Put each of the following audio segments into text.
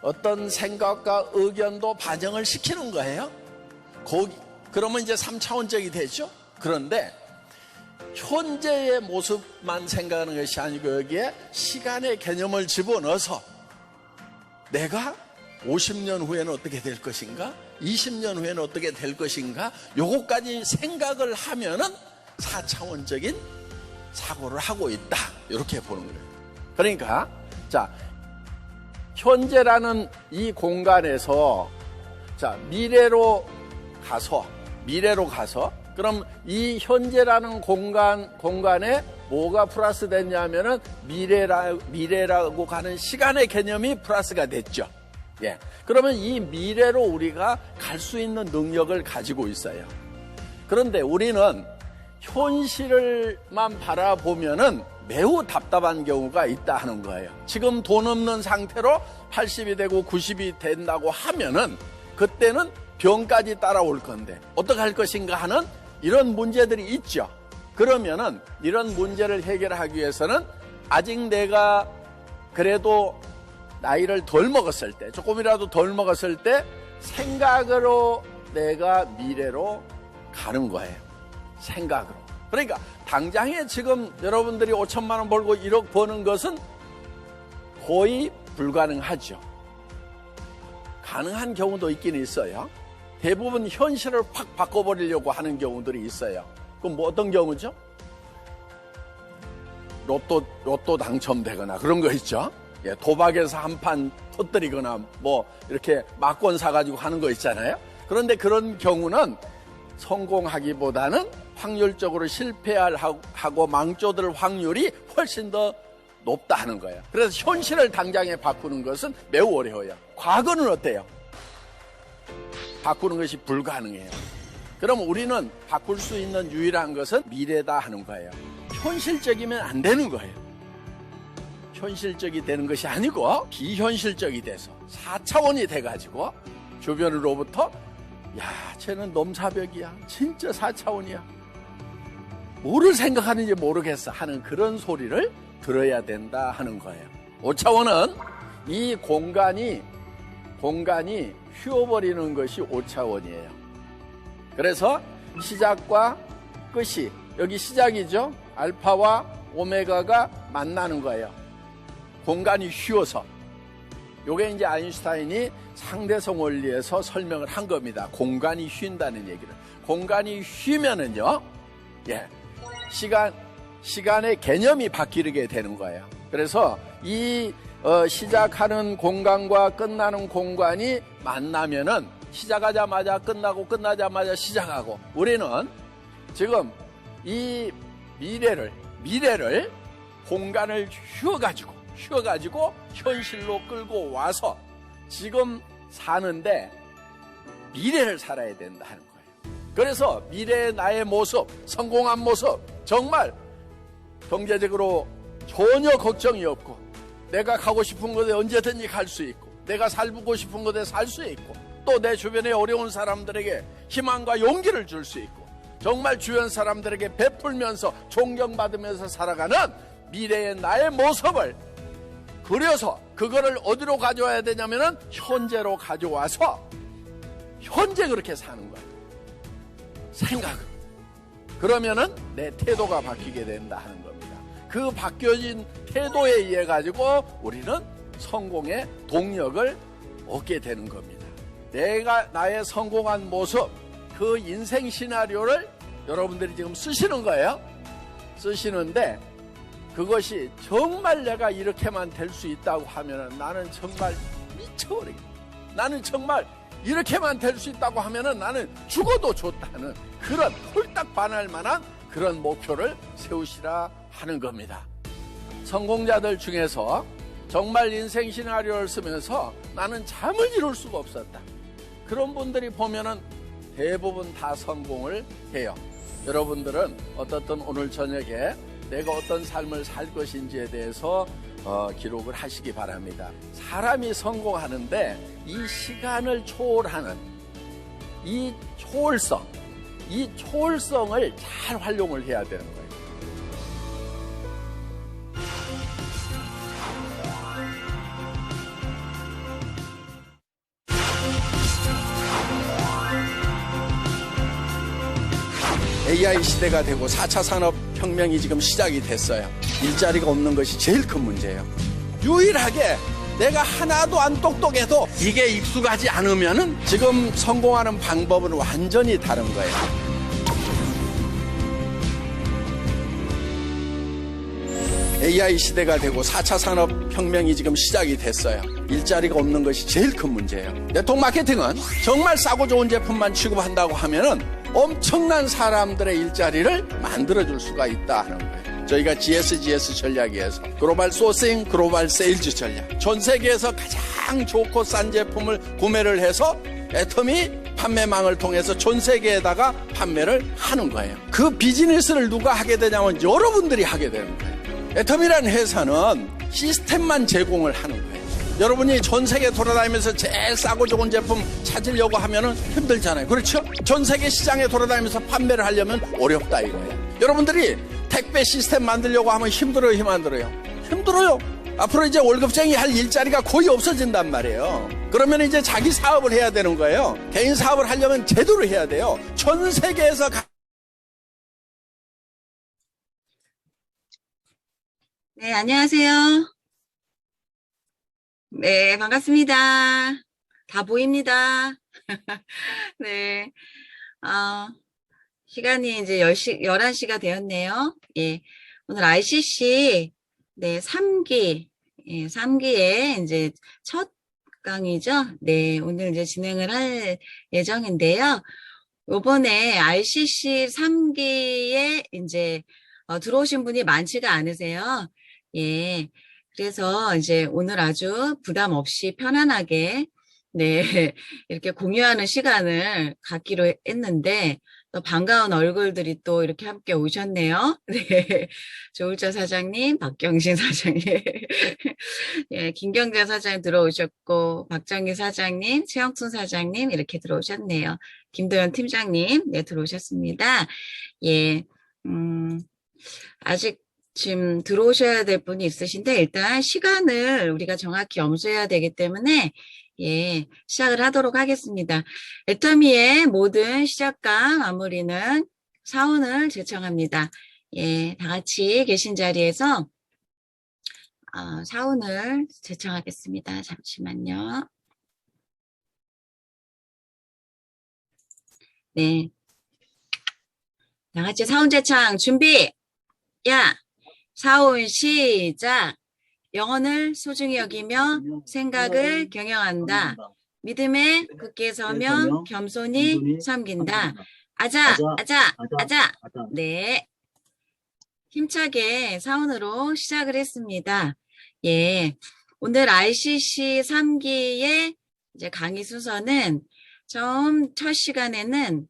어떤 생각과 의견도 반영을 시키는 거예요. 그러면 이제 3차원적이 되죠. 그런데 현재의 모습만 생각하는 것이 아니고 여기에 시간의 개념을 집어넣어서 내가 50년 후에는 어떻게 될 것인가? 20년 후에는 어떻게 될 것인가? 요것까지 생각을 하면은 4차원적인 사고를 하고 있다. 이렇게 보는 거예요. 그러니까 자, 현재라는 이 공간에서 자, 미래로 가서 그럼 이 현재라는 공간에 뭐가 플러스 됐냐면은 미래라고 가는 시간의 개념이 플러스가 됐죠. 예. 그러면 이 미래로 우리가 갈 수 있는 능력을 가지고 있어요. 그런데 우리는 현실을만 바라보면은 매우 답답한 경우가 있다 하는 거예요. 지금 돈 없는 상태로 80이 되고 90이 된다고 하면은 그때는 병까지 따라올 건데 어떻게 할 것인가 하는 이런 문제들이 있죠. 그러면은 이런 문제를 해결하기 위해서는 아직 내가 그래도 나이를 덜 먹었을 때, 조금이라도 덜 먹었을 때 생각으로 내가 미래로 가는 거예요. 생각으로. 그러니까 당장에 지금 여러분들이 5천만 원 벌고 1억 버는 것은 거의 불가능하죠. 가능한 경우도 있긴 있어요. 대부분 현실을 확 바꿔버리려고 하는 경우들이 있어요. 그럼 뭐 어떤 경우죠? 로또 당첨되거나 그런 거 있죠. 예, 도박에서 한 판 터뜨리거나 뭐 이렇게 막권 사가지고 하는 거 있잖아요. 그런데 그런 경우는 성공하기보다는 확률적으로 실패하고 망조들 확률이 훨씬 더 높다 하는 거예요. 그래서 현실을 당장에 바꾸는 것은 매우 어려워요. 과거는 어때요? 바꾸는 것이 불가능해요. 그럼 우리는 바꿀 수 있는 유일한 것은 미래다 하는 거예요. 현실적이면 안 되는 거예요. 현실적이 되는 것이 아니고 비현실적이 돼서 4차원이 돼가지고 주변으로부터 야, 쟤는 넘사벽이야. 진짜 4차원이야. 뭐를 생각하는지 모르겠어 하는 그런 소리를 들어야 된다 하는 거예요. 5차원은 이 공간이 휘어버리는 것이 5차원이에요. 그래서 시작과 끝이 여기 시작이죠. 알파와 오메가가 만나는 거예요. 공간이 휘어서. 요게 이제 아인슈타인이 상대성 원리에서 설명을 한 겁니다. 공간이 휜다는 얘기를. 공간이 휘면은요, 예, 시간의 개념이 바뀌게 되는 거예요. 그래서 이 시작하는 공간과 끝나는 공간이 만나면은 시작하자마자 끝나고 끝나자마자 시작하고 우리는 지금 이 미래를 공간을 휘어가지고 현실로 끌고 와서 지금 사는데 미래를 살아야 된다 하는 거예요. 그래서 미래의 나의 모습, 성공한 모습, 정말 경제적으로 전혀 걱정이 없고 내가 가고 싶은 곳에 언제든지 갈 수 있고 내가 살고 싶은 곳에 살 수 있고 또 내 주변에 어려운 사람들에게 희망과 용기를 줄 수 있고 정말 주변 사람들에게 베풀면서 존경받으면서 살아가는 미래의 나의 모습을 그려서 그거를 어디로 가져와야 되냐면은 현재로 가져와서 현재 그렇게 사는 거예요. 생각을. 그러면은 내 태도가 바뀌게 된다 하는 겁니다. 그 바뀌어진 태도에 의해 가지고 우리는 성공의 동력을 얻게 되는 겁니다. 내가 나의 성공한 모습, 그 인생 시나리오를 여러분들이 지금 쓰시는 거예요. 쓰시는데 그것이 정말 내가 이렇게만 될 수 있다고 하면은 나는 정말 미쳐버리겠다. 나는 정말 이렇게만 될 수 있다고 하면은 나는 죽어도 좋다는 그런 홀딱 반할 만한 그런 목표를 세우시라 하는 겁니다. 성공자들 중에서 정말 인생 시나리오를 쓰면서 나는 잠을 이룰 수가 없었다. 그런 분들이 보면은 대부분 다 성공을 해요. 여러분들은 어떻든 오늘 저녁에 내가 어떤 삶을 살 것인지에 대해서 기록을 하시기 바랍니다. 사람이 성공하는데 이 시간을 초월하는 이 초월성을 잘 활용을 해야 되는 거예요. AI 시대가 되고 4차 산업혁명이 지금 시작이 됐어요. 일자리가 없는 것이 제일 큰 문제예요. 유일하게 내가 하나도 안 똑똑해도 이게 익숙하지 않으면은 지금 성공하는 방법은 완전히 다른 거예요. AI 시대가 되고 4차 산업혁명이 지금 시작이 됐어요. 일자리가 없는 것이 제일 큰 문제예요. 네트워크 마케팅은 정말 싸고 좋은 제품만 취급한다고 하면은 엄청난 사람들의 일자리를 만들어줄 수가 있다 하는 거예요. 저희가 GSGS 전략에서 글로벌 소싱, 글로벌 세일즈 전략, 전 세계에서 가장 좋고 싼 제품을 구매를 해서 애터미 판매망을 통해서 전 세계에다가 판매를 하는 거예요. 그 비즈니스를 누가 하게 되냐면 여러분들이 하게 되는 거예요. 애터미라는 회사는 시스템만 제공을 하는 거예요. 여러분이 전 세계 돌아다니면서 제일 싸고 좋은 제품 찾으려고 하면은 힘들잖아요. 그렇죠? 전 세계 시장에 돌아다니면서 판매를 하려면 어렵다 이거예요. 여러분들이 택배 시스템 만들려고 하면 힘들어요, 힘 안 들어요? 힘들어요. 앞으로 이제 월급쟁이 할 일자리가 거의 없어진단 말이에요. 그러면 이제 자기 사업을 해야 되는 거예요. 개인 사업을 하려면 제대로 해야 돼요. 전 세계에서 네, 안녕하세요. 네, 반갑습니다. 다 보입니다. 네, 시간이 이제 11시가 되었네요. 예, 오늘 ICC, 네, 3기, 예, 3기의 이제 첫 강의죠. 네, 오늘 이제 진행을 할 예정인데요. 요번에 ICC 3기에 이제 들어오신 분이 많지가 않으세요. 예. 그래서 이제 오늘 아주 부담 없이 편안하게, 네, 이렇게 공유하는 시간을 갖기로 했는데, 또 반가운 얼굴들이 또 이렇게 함께 오셨네요. 네. 조울자 사장님, 박경신 사장님, 예, 김경자 사장님 들어오셨고, 박정희 사장님, 최영순 사장님 이렇게 들어오셨네요. 김도현 팀장님, 네, 들어오셨습니다. 예, 아직 지금 들어오셔야 될 분이 있으신데 일단 시간을 우리가 정확히 엄수해야 되기 때문에 예, 시작을 하도록 하겠습니다. 애터미의 모든 시작과 마무리는 사운을 제청합니다. 예, 다 같이 계신 자리에서 사운을 제청하겠습니다. 잠시만요. 네, 다 같이 사운 제청 준비. 야, 사운 시작. 영혼을 소중히 여기며 생각을 경영한다. 믿음에 굳게 서며 겸손히 섬긴다. 아자, 아자, 아자. 네. 힘차게 사운으로 시작을 했습니다. 예. 오늘 ICC 3기의 이제 강의 순서는 처음 첫 시간에는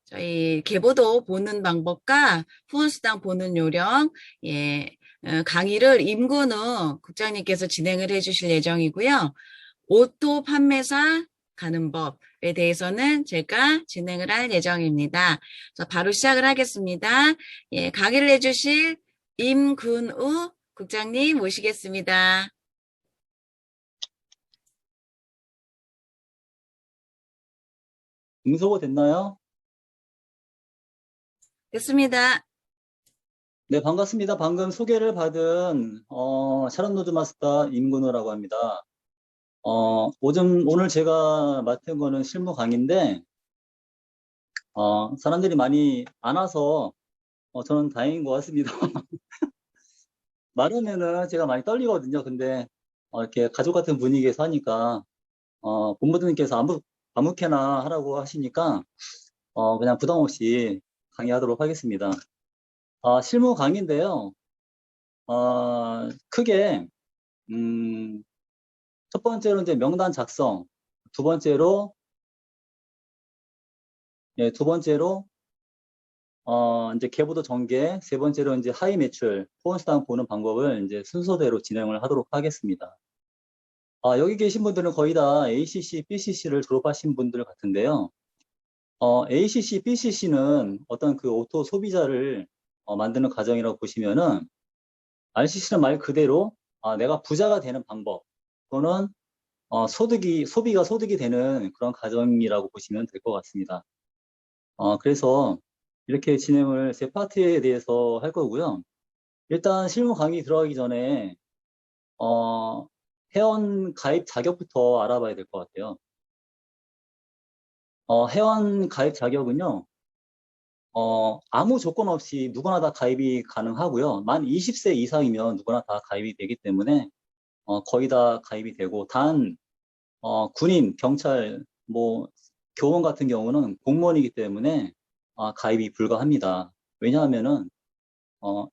저희 계보도 보는 방법과 후원수당 보는 요령, 예, 강의를 임근우 국장님께서 진행을 해주실 예정이고요. 오토 판매사 가는 법에 대해서는 제가 진행을 할 예정입니다. 그래서 바로 시작을 하겠습니다. 예, 강의를 해주실 임근우 국장님 모시겠습니다. 응소가 됐나요? 됐습니다. 네, 반갑습니다. 방금 소개를 받은 샤론 노드 마스터 임근우라고 합니다. 오늘 제가 맡은 거는 실무 강의인데 사람들이 많이 안 와서 저는 다행인 것 같습니다. 말하면은 제가 많이 떨리거든요. 근데 이렇게 가족 같은 분위기에서 하니까 본부장님께서 아무렇게나 하라고 하시니까 그냥 부담 없이 강의하도록 하겠습니다. 실무 강의인데요. 크게 첫 번째로 이제 명단 작성, 두 번째로 이제 계보도 전개, 세 번째로 이제 하이 매출, 후원수당 보는 방법을 이제 순서대로 진행을 하도록 하겠습니다. 여기 계신 분들은 거의 다 ACC, BCC를 졸업하신 분들 같은데요. ACC, BCC는 어떤 그 오토 소비자를 만드는 과정이라고 보시면은 RCC는 말 그대로 내가 부자가 되는 방법 또는 소비가 소득이 되는 그런 과정이라고 보시면 될 것 같습니다. 그래서 이렇게 진행을 제 파트에 대해서 할 거고요. 일단 실무 강의 들어가기 전에 회원 가입 자격부터 알아봐야 될 것 같아요. 회원 가입 자격은요, 아무 조건 없이 누구나 다 가입이 가능하고요. 만 20세 이상이면 누구나 다 가입이 되기 때문에 거의 다 가입이 되고, 단 군인, 경찰, 뭐 교원 같은 경우는 공무원이기 때문에 가입이 불가합니다. 왜냐하면은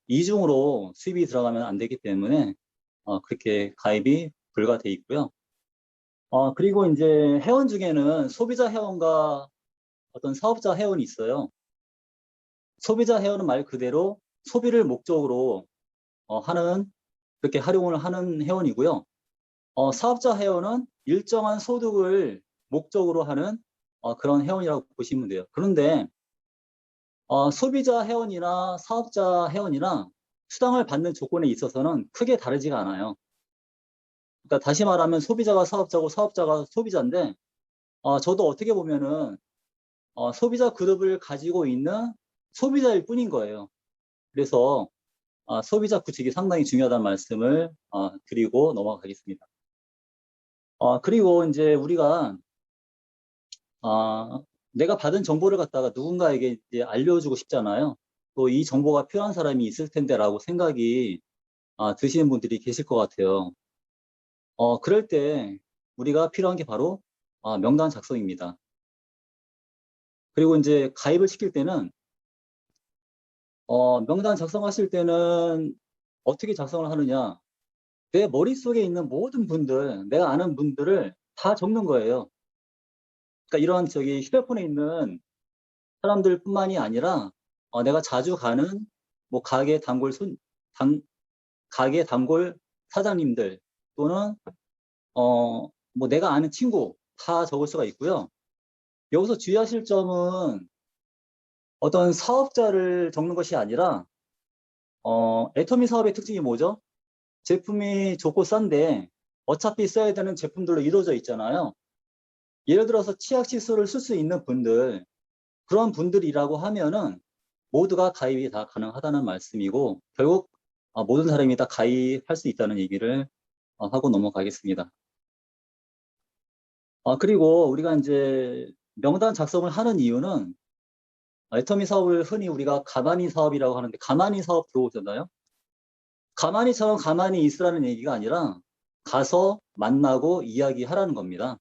이중으로 수입이 들어가면 안 되기 때문에 그렇게 가입이 불가돼 있고요. 그리고 이제 회원 중에는 소비자 회원과 어떤 사업자 회원이 있어요. 소비자 회원은 말 그대로 소비를 목적으로 그렇게 활용을 하는 회원이고요. 사업자 회원은 일정한 소득을 목적으로 하는 그런 회원이라고 보시면 돼요. 그런데 소비자 회원이나 사업자 회원이나 수당을 받는 조건에 있어서는 크게 다르지가 않아요. 그러니까 다시 말하면 소비자가 사업자고 사업자가 소비자인데, 저도 어떻게 보면은 소비자 그룹을 가지고 있는 소비자일 뿐인 거예요. 그래서 소비자 구직이 상당히 중요하다는 말씀을 드리고 넘어가겠습니다. 그리고 이제 우리가 내가 받은 정보를 갖다가 누군가에게 이제 알려주고 싶잖아요. 또 이 정보가 필요한 사람이 있을 텐데라고 생각이 드시는 분들이 계실 것 같아요. 그럴 때 우리가 필요한 게 바로 명단 작성입니다. 그리고 이제 가입을 시킬 때는 명단 작성하실 때는 어떻게 작성을 하느냐? 내 머릿속에 있는 모든 분들, 내가 아는 분들을 다 적는 거예요. 그러니까 이런 휴대폰에 있는 사람들뿐만이 아니라 내가 자주 가는 뭐 가게 단골 사장님들 또는 뭐 내가 아는 친구 다 적을 수가 있고요. 여기서 주의하실 점은 어떤 사업자를 적는 것이 아니라 애터미 사업의 특징이 뭐죠? 제품이 좋고 싼데 어차피 써야 되는 제품들로 이루어져 있잖아요. 예를 들어서 치약 시술을 쓸 수 있는 분들, 그런 분들이라고 하면은 모두가 가입이 다 가능하다는 말씀이고, 결국 모든 사람이 다 가입할 수 있다는 얘기를 하고 넘어가겠습니다. 그리고 우리가 이제 명단 작성을 하는 이유는 애터미 사업을 흔히 우리가 가만히 사업이라고 하는데, 가만히 사업 들어오잖아요. 가만히처럼 가만히 있으라는 얘기가 아니라 가서 만나고 이야기하라는 겁니다.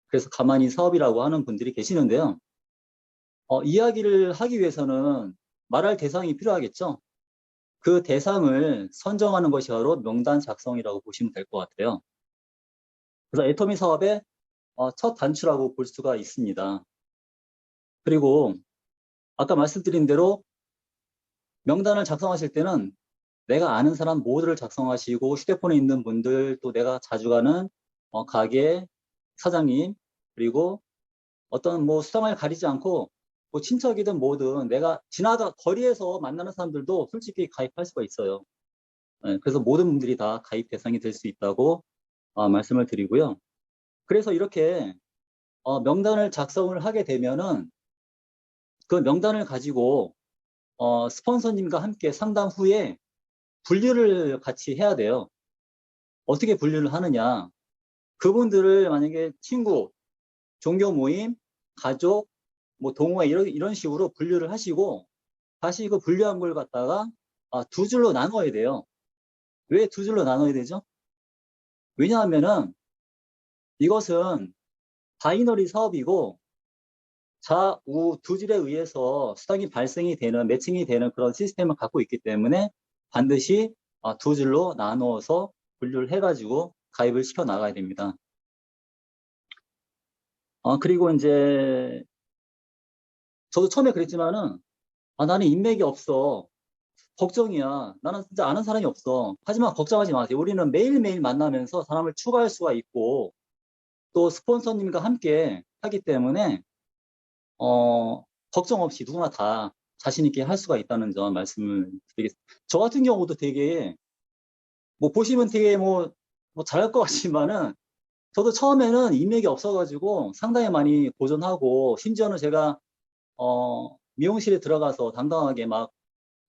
그래서 가만히 사업이라고 하는 분들이 계시는데요. 이야기를 하기 위해서는 말할 대상이 필요하겠죠. 그 대상을 선정하는 것이 바로 명단 작성이라고 보시면 될 것 같아요. 그래서 애터미 사업의 첫 단추라고 볼 수가 있습니다. 그리고 아까 말씀드린 대로 명단을 작성하실 때는 내가 아는 사람 모두를 작성하시고, 휴대폰에 있는 분들, 또 내가 자주 가는 가게 사장님, 그리고 어떤 뭐 수당을 가리지 않고 뭐 친척이든 뭐든 내가 거리에서 만나는 사람들도 솔직히 가입할 수가 있어요. 그래서 모든 분들이 다 가입 대상이 될 수 있다고 말씀을 드리고요. 그래서 이렇게 명단을 작성을 하게 되면은 그 명단을 가지고 스폰서님과 함께 상담 후에 분류를 같이 해야 돼요. 어떻게 분류를 하느냐? 그분들을 만약에 친구, 종교 모임, 가족, 뭐 동호회 이런 식으로 분류를 하시고, 다시 그 분류한 걸 갖다가 두 줄로 나눠야 돼요. 왜 두 줄로 나눠야 되죠? 왜냐하면은 이것은 바이너리 사업이고, 좌우 두 줄에 의해서 수당이 발생이 되는, 매칭이 되는 그런 시스템을 갖고 있기 때문에 반드시 두 줄로 나누어서 분류를 해가지고 가입을 시켜 나가야 됩니다. 그리고 이제 저도 처음에 그랬지만은 나는 인맥이 없어, 걱정이야, 나는 진짜 아는 사람이 없어. 하지만 걱정하지 마세요. 우리는 매일매일 만나면서 사람을 추가할 수가 있고, 또 스폰서님과 함께 하기 때문에 걱정 없이 누구나 다 자신 있게 할 수가 있다는 점 말씀을 드리겠습니다. 저 같은 경우도 되게 뭐 보시면 되게 뭐 잘할 것 같지만은, 저도 처음에는 인맥이 없어가지고 상당히 많이 고전하고, 심지어는 제가 미용실에 들어가서 당당하게 막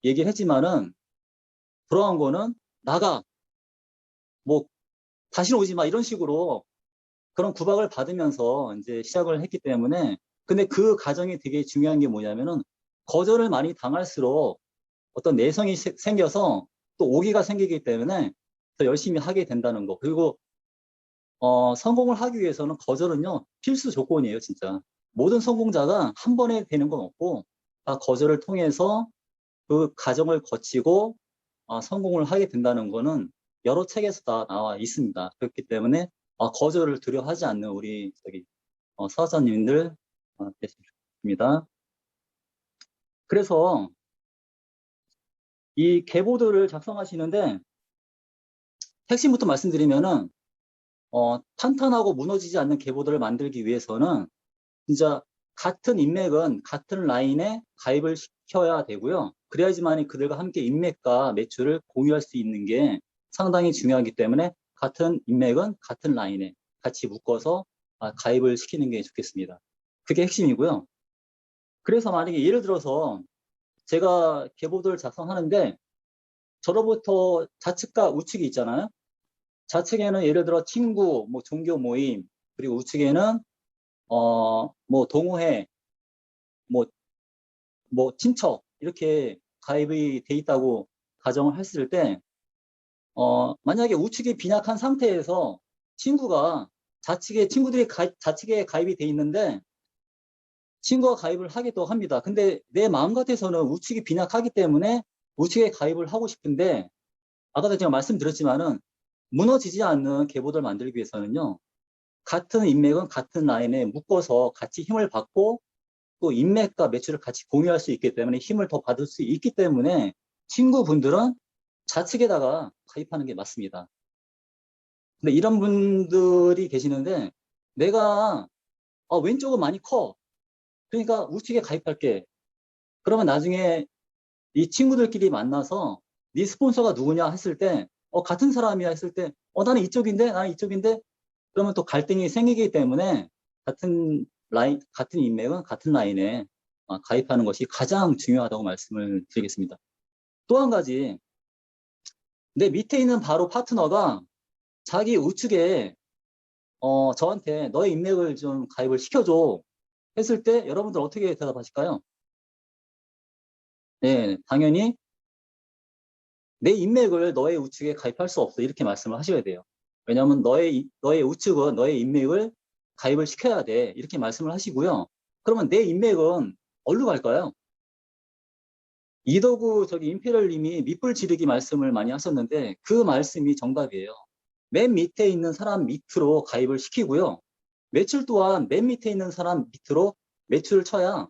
얘기를 했지만은 돌아온 거는 나가, 뭐 다시는 오지 마 이런 식으로 그런 구박을 받으면서 이제 시작을 했기 때문에 근데 그 과정이 되게 중요한 게 뭐냐면은 거절을 많이 당할수록 어떤 내성이 생겨서 또 오기가 생기기 때문에 더 열심히 하게 된다는 거. 그리고 성공을 하기 위해서는 거절은요 필수 조건이에요, 진짜. 모든 성공자가 한 번에 되는 건 없고 다 거절을 통해서 그 과정을 거치고 성공을 하게 된다는 거는 여러 책에서 다 나와 있습니다. 그렇기 때문에 거절을 두려워하지 않는 우리 사업자님들 됐으면 좋겠습니다. 그래서 이 계보들을 작성하시는데 핵심부터 말씀드리면은 탄탄하고 무너지지 않는 계보들을 만들기 위해서는 진짜 같은 인맥은 같은 라인에 가입을 시켜야 되고요. 그래야지만 그들과 함께 인맥과 매출을 공유할 수 있는 게 상당히 중요하기 때문에 같은 인맥은 같은 라인에 같이 묶어서 가입을 시키는 게 좋겠습니다. 그게 핵심이고요. 그래서 만약에 예를 들어서 제가 계보들을 작성하는데 저로부터 좌측과 우측이 있잖아요. 좌측에는 예를 들어 친구, 뭐 종교 모임, 그리고 우측에는 뭐 동호회, 뭐 친척 이렇게 가입이 돼 있다고 가정을 했을 때 만약에 우측이 빈약한 상태에서 친구가 좌측에 친구들이 좌측에 가입이 돼 있는데 친구가 가입을 하기도 합니다. 근데 내 마음 같아서는 우측이 빈약하기 때문에 우측에 가입을 하고 싶은데 아까도 제가 말씀드렸지만은 무너지지 않는 계보들을 만들기 위해서는요. 같은 인맥은 같은 라인에 묶어서 같이 힘을 받고 또 인맥과 매출을 같이 공유할 수 있기 때문에 힘을 더 받을 수 있기 때문에 친구분들은 좌측에다가 가입하는 게 맞습니다. 근데 이런 분들이 계시는데 내가 왼쪽은 많이 커. 그러니까 우측에 가입할게. 그러면 나중에 이 친구들끼리 만나서 네 스폰서가 누구냐 했을 때 같은 사람이야 했을 때 나는 이쪽인데 나는 이쪽인데 그러면 또 갈등이 생기기 때문에 같은 인맥은 같은 라인에 가입하는 것이 가장 중요하다고 말씀을 드리겠습니다. 또 한 가지 내 밑에 있는 바로 파트너가 자기 우측에 저한테 너의 인맥을 좀 가입을 시켜줘 했을 때 여러분들 어떻게 대답하실까요? 네, 당연히 내 인맥을 너의 우측에 가입할 수 없어 이렇게 말씀을 하셔야 돼요. 왜냐하면 너의 우측은 너의 인맥을 가입을 시켜야 돼 이렇게 말씀을 하시고요. 그러면 내 인맥은 어디로 갈까요? 이덕우 임페리얼님이 밑불 지르기 말씀을 많이 하셨는데 그 말씀이 정답이에요. 맨 밑에 있는 사람 밑으로 가입을 시키고요. 매출 또한 맨 밑에 있는 사람 밑으로 매출을 쳐야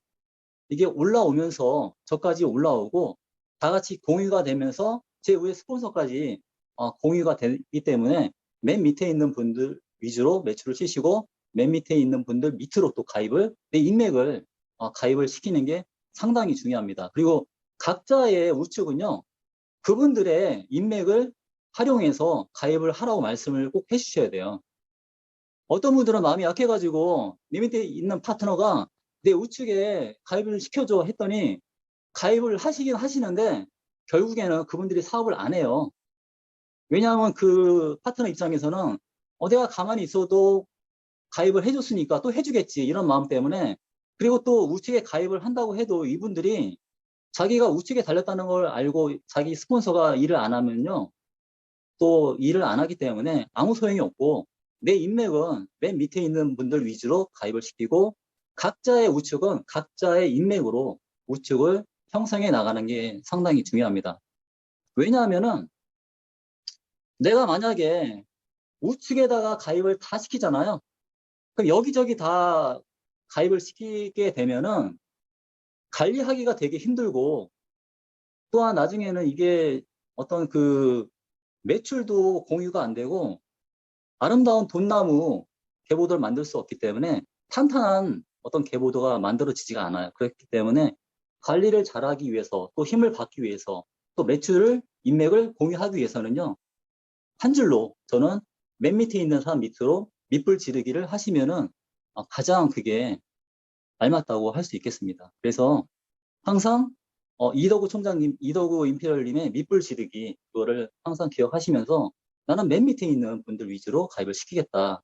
이게 올라오면서 저까지 올라오고 다 같이 공유가 되면서 제 위에 스폰서까지 공유가 되기 때문에 맨 밑에 있는 분들 위주로 매출을 치시고 맨 밑에 있는 분들 밑으로 또 내 인맥을 가입을 시키는 게 상당히 중요합니다. 그리고 각자의 우측은요. 그분들의 인맥을 활용해서 가입을 하라고 말씀을 꼭 해주셔야 돼요. 어떤 분들은 마음이 약해가지고 내 밑에 있는 파트너가 내 우측에 가입을 시켜줘 했더니 가입을 하시긴 하시는데 결국에는 그분들이 사업을 안 해요. 왜냐하면 그 파트너 입장에서는 내가 가만히 있어도 가입을 해줬으니까 또 해주겠지 이런 마음 때문에 그리고 또 우측에 가입을 한다고 해도 이분들이 자기가 우측에 달렸다는 걸 알고 자기 스폰서가 일을 안 하면요. 또 일을 안 하기 때문에 아무 소용이 없고 내 인맥은 맨 밑에 있는 분들 위주로 가입을 시키고 각자의 우측은 각자의 인맥으로 우측을 형성해 나가는 게 상당히 중요합니다. 왜냐하면은 내가 만약에 우측에다가 가입을 다 시키잖아요. 그럼 여기저기 다 가입을 시키게 되면은 관리하기가 되게 힘들고 또한 나중에는 이게 어떤 그 매출도 공유가 안 되고 아름다운 돈나무 계보도를 만들 수 없기 때문에 탄탄한 어떤 계보도가 만들어지지가 않아요. 그렇기 때문에 관리를 잘하기 위해서 또 힘을 받기 위해서 또 인맥을 공유하기 위해서는요. 한 줄로 저는 맨 밑에 있는 사람 밑으로 밑불 지르기를 하시면은 가장 그게 알맞다고 할 수 있겠습니다. 그래서 항상 이덕우 총장님, 이덕우 임페리얼님의 밑불 지르기 그거를 항상 기억하시면서 나는 맨 밑에 있는 분들 위주로 가입을 시키겠다.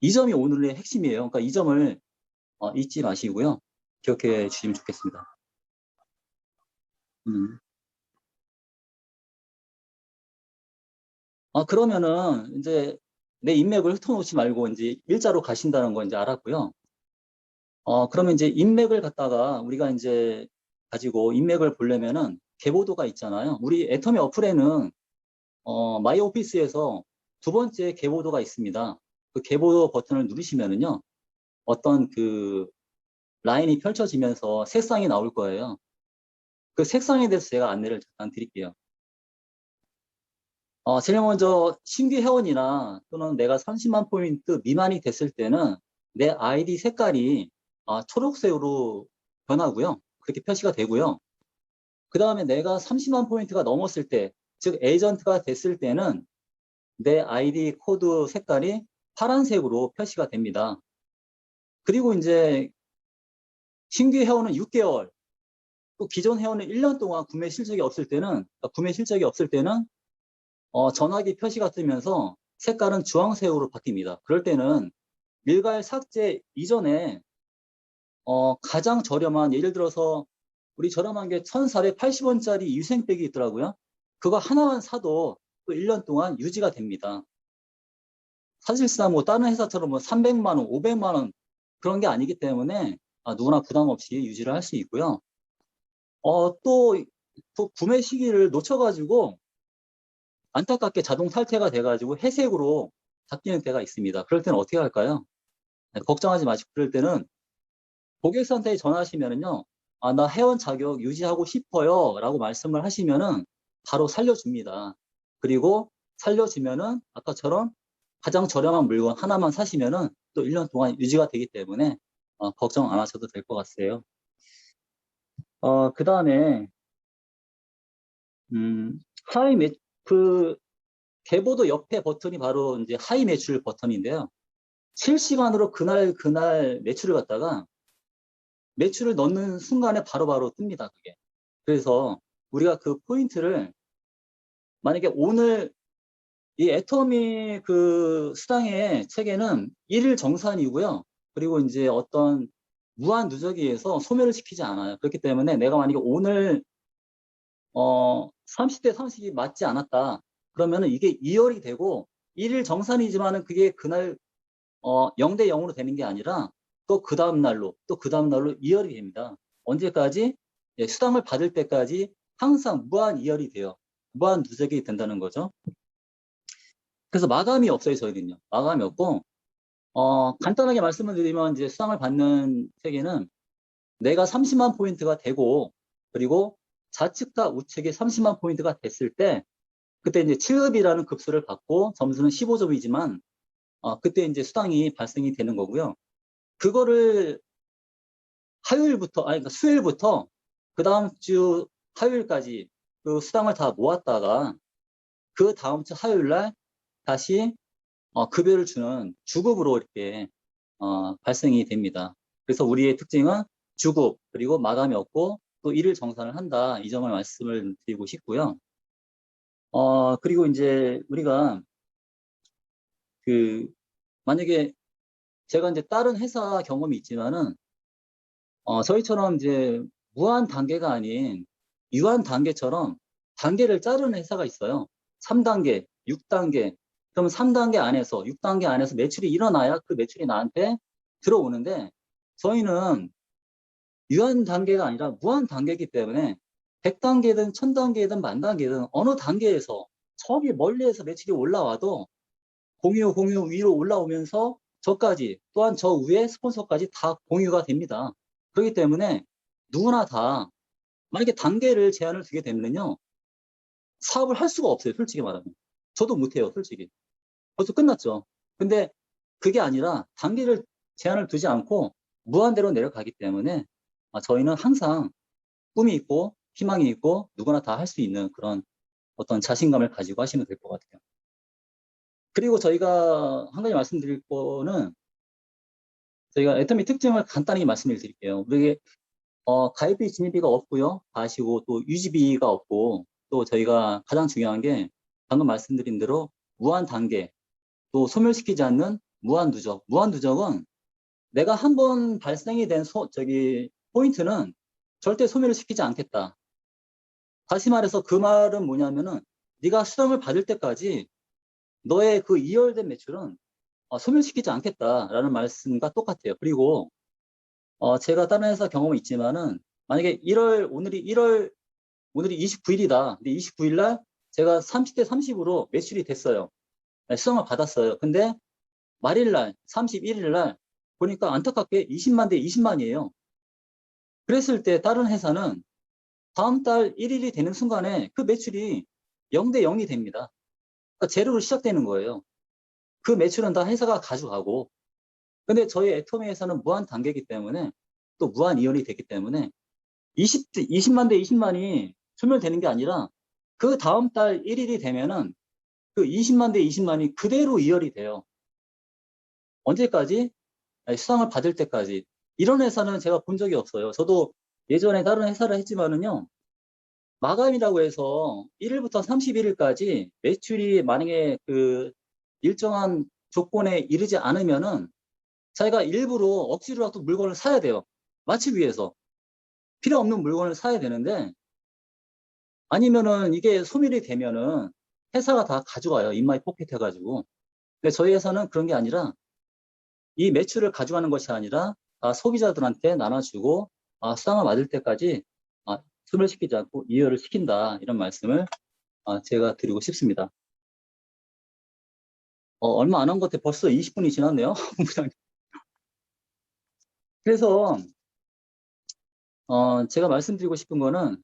이 점이 오늘의 핵심이에요. 그러니까 이 점을 잊지 마시고요. 기억해 주시면 좋겠습니다. 그러면은 이제 내 인맥을 흩어놓지 말고 이제 일자로 가신다는 거 이제 알았고요. 그러면 이제 인맥을 갖다가 우리가 이제 가지고 인맥을 보려면은 계보도가 있잖아요. 우리 애터미 어플에는 마이 오피스에서 두 번째 계보도가 있습니다. 그 계보도 버튼을 누르시면은요. 어떤 그 라인이 펼쳐지면서 색상이 나올 거예요. 그 색상에 대해서 제가 안내를 잠깐 드릴게요. 제일 먼저 신규 회원이나 또는 내가 30만 포인트 미만이 됐을 때는 내 아이디 색깔이 초록색으로 변하고요. 그렇게 표시가 되고요. 그 다음에 내가 30만 포인트가 넘었을 때, 즉 에이전트가 됐을 때는 내 아이디 코드 색깔이 파란색으로 표시가 됩니다. 그리고 이제 신규 회원은 6개월, 또 기존 회원은 1년 동안 구매 실적이 없을 때는 전화기 표시가 뜨면서 색깔은 주황색으로 바뀝니다. 그럴 때는 일괄 삭제 이전에 가장 저렴한, 예를 들어서 우리 저렴한 게 1,480원짜리 유생백이 있더라고요. 그거 하나만 사도 또 1년 동안 유지가 됩니다. 사실상 뭐 다른 회사처럼 뭐 300만 원, 500만 원 그런 게 아니기 때문에 누구나 부담 없이 유지를 할 수 있고요. 또 구매 시기를 놓쳐가지고 안타깝게 자동 탈퇴가 돼가지고 회색으로 바뀌는 때가 있습니다. 그럴 때는 어떻게 할까요? 걱정하지 마시고 그럴 때는 고객센터에 전화하시면은요, 나 회원 자격 유지하고 싶어요 라고 말씀을 하시면은 바로 살려줍니다. 그리고 살려주면은 아까처럼 가장 저렴한 물건 하나만 사시면은 또 1년 동안 유지가 되기 때문에 걱정 안 하셔도 될 것 같아요. 그 다음에 그 계보도 옆에 버튼이 바로 이제 하이 매출 버튼인데요. 실시간으로 그날 매출을 갖다가 매출을 넣는 순간에 바로바로 뜹니다. 그게. 그래서 우리가 그 포인트를 만약에 오늘 이 애터미 그 수당의 체계는 1일 정산이고요. 그리고 이제 어떤 무한 누적에서 소멸을 시키지 않아요. 그렇기 때문에 내가 만약에 오늘 30대 30이 맞지 않았다. 그러면은 이게 2열이 되고 1일 정산이지만은 그게 그날 0대 0으로 되는 게 아니라 또 그 다음 날로 2열이 됩니다. 언제까지? 수당을 받을 때까지 항상 무한 2열이 돼요. 무한 누적이 된다는 거죠. 그래서 마감이 없어요, 저희는요. 마감이 없고 간단하게 말씀을 드리면 이제 수당을 받는 체계는 내가 30만 포인트가 되고 그리고 좌측과 우측에 30만 포인트가 됐을 때 그때 이제 7급이라는 급수를 받고 점수는 15점이지만 그때 이제 수당이 발생이 되는 거고요. 그거를 그러니까 수요일부터 그 다음 주 화요일까지 그 수당을 다 모았다가 그 다음 주 화요일 날 다시 급여를 주는 주급으로 이렇게 발생이 됩니다. 그래서 우리의 특징은 주급 그리고 마감이 없고 또 1일 정산을 한다. 이 점을 말씀을 드리고 싶고요. 그리고 이제 우리가 만약에 제가 이제 다른 회사 경험이 있지만은 저희처럼 이제 무한 단계가 아닌 유한 단계처럼 단계를 자르는 회사가 있어요. 3단계, 6단계. 그러면 3단계 안에서 6단계 안에서 매출이 일어나야 그 매출이 나한테 들어오는데 저희는 유한 단계가 아니라 무한 단계이기 때문에 100단계든 1000단계든 만단계든 어느 단계에서 저기 멀리에서 매출이 올라와도 공유 위로 올라오면서 저까지 또한 저 위에 스폰서까지 다 공유가 됩니다. 그렇기 때문에 누구나 다 만약에 단계를 제한을 두게 되면요 사업을 할 수가 없어요. 솔직히 말하면 저도 못해요. 솔직히 벌써 끝났죠. 근데 그게 아니라 단계를 제한을 두지 않고 무한대로 내려가기 때문에 저희는 항상 꿈이 있고 희망이 있고 누구나 다 할 수 있는 그런 어떤 자신감을 가지고 하시면 될 것 같아요. 그리고 저희가 한 가지 말씀드릴 거는 저희가 애터미 특징을 간단히 말씀을 드릴게요. 우리 가입비 진입비가 없고요. 아시고 또 유지비가 없고 또 저희가 가장 중요한 게 방금 말씀드린 대로 무한 단계 또 소멸시키지 않는 무한 누적. 무한 누적은 내가 한 번 발생이 된 포인트는 절대 소멸을 시키지 않겠다. 다시 말해서 그 말은 뭐냐면은 네가 수당을 받을 때까지 너의 그 이월된 매출은 소멸시키지 않겠다라는 말씀과 똑같아요. 그리고 제가 다른 회사 경험은 있지만은 만약에 오늘이 29일이다. 근데 29일 날 제가 30대 30으로 매출이 됐어요. 수당을 받았어요. 근데 말일 날 31일 날 보니까 안타깝게 20만 대 20만이에요. 그랬을 때 다른 회사는 다음 달 1일이 되는 순간에 그 매출이 0대 0이 됩니다. 그러니까 제로로 시작되는 거예요. 그 매출은 다 회사가 가져가고, 근데 저희 애터미 회사는 무한 단계이기 때문에 또 무한 이연이 되기 때문에 20만 대 20만이 소멸되는 게 아니라 그 다음 달 1일이 되면은 그 20만 대 20만이 그대로 이연이 돼요. 언제까지? 수당을 받을 때까지. 이런 회사는 제가 본 적이 없어요. 저도 예전에 다른 회사를 했지만은요, 마감이라고 해서 1일부터 31일까지 매출이 만약에 그 일정한 조건에 이르지 않으면은 자기가 일부러 억지로라도 물건을 사야 돼요. 마치 위해서. 필요 없는 물건을 사야 되는데, 아니면은 이게 소멸이 되면은 회사가 다 가져가요. 인마이 포켓 해가지고. 근데 저희 회사는 그런 게 아니라 이 매출을 가져가는 것이 아니라 소비자들한테 나눠주고 수당을 받을 때까지 소멸시키지 않고 이해를 시킨다. 이런 말씀을 제가 드리고 싶습니다. 얼마 안 한 것 같아. 벌써 20분이 지났네요. 본부장님. 그래서 제가 말씀드리고 싶은 거는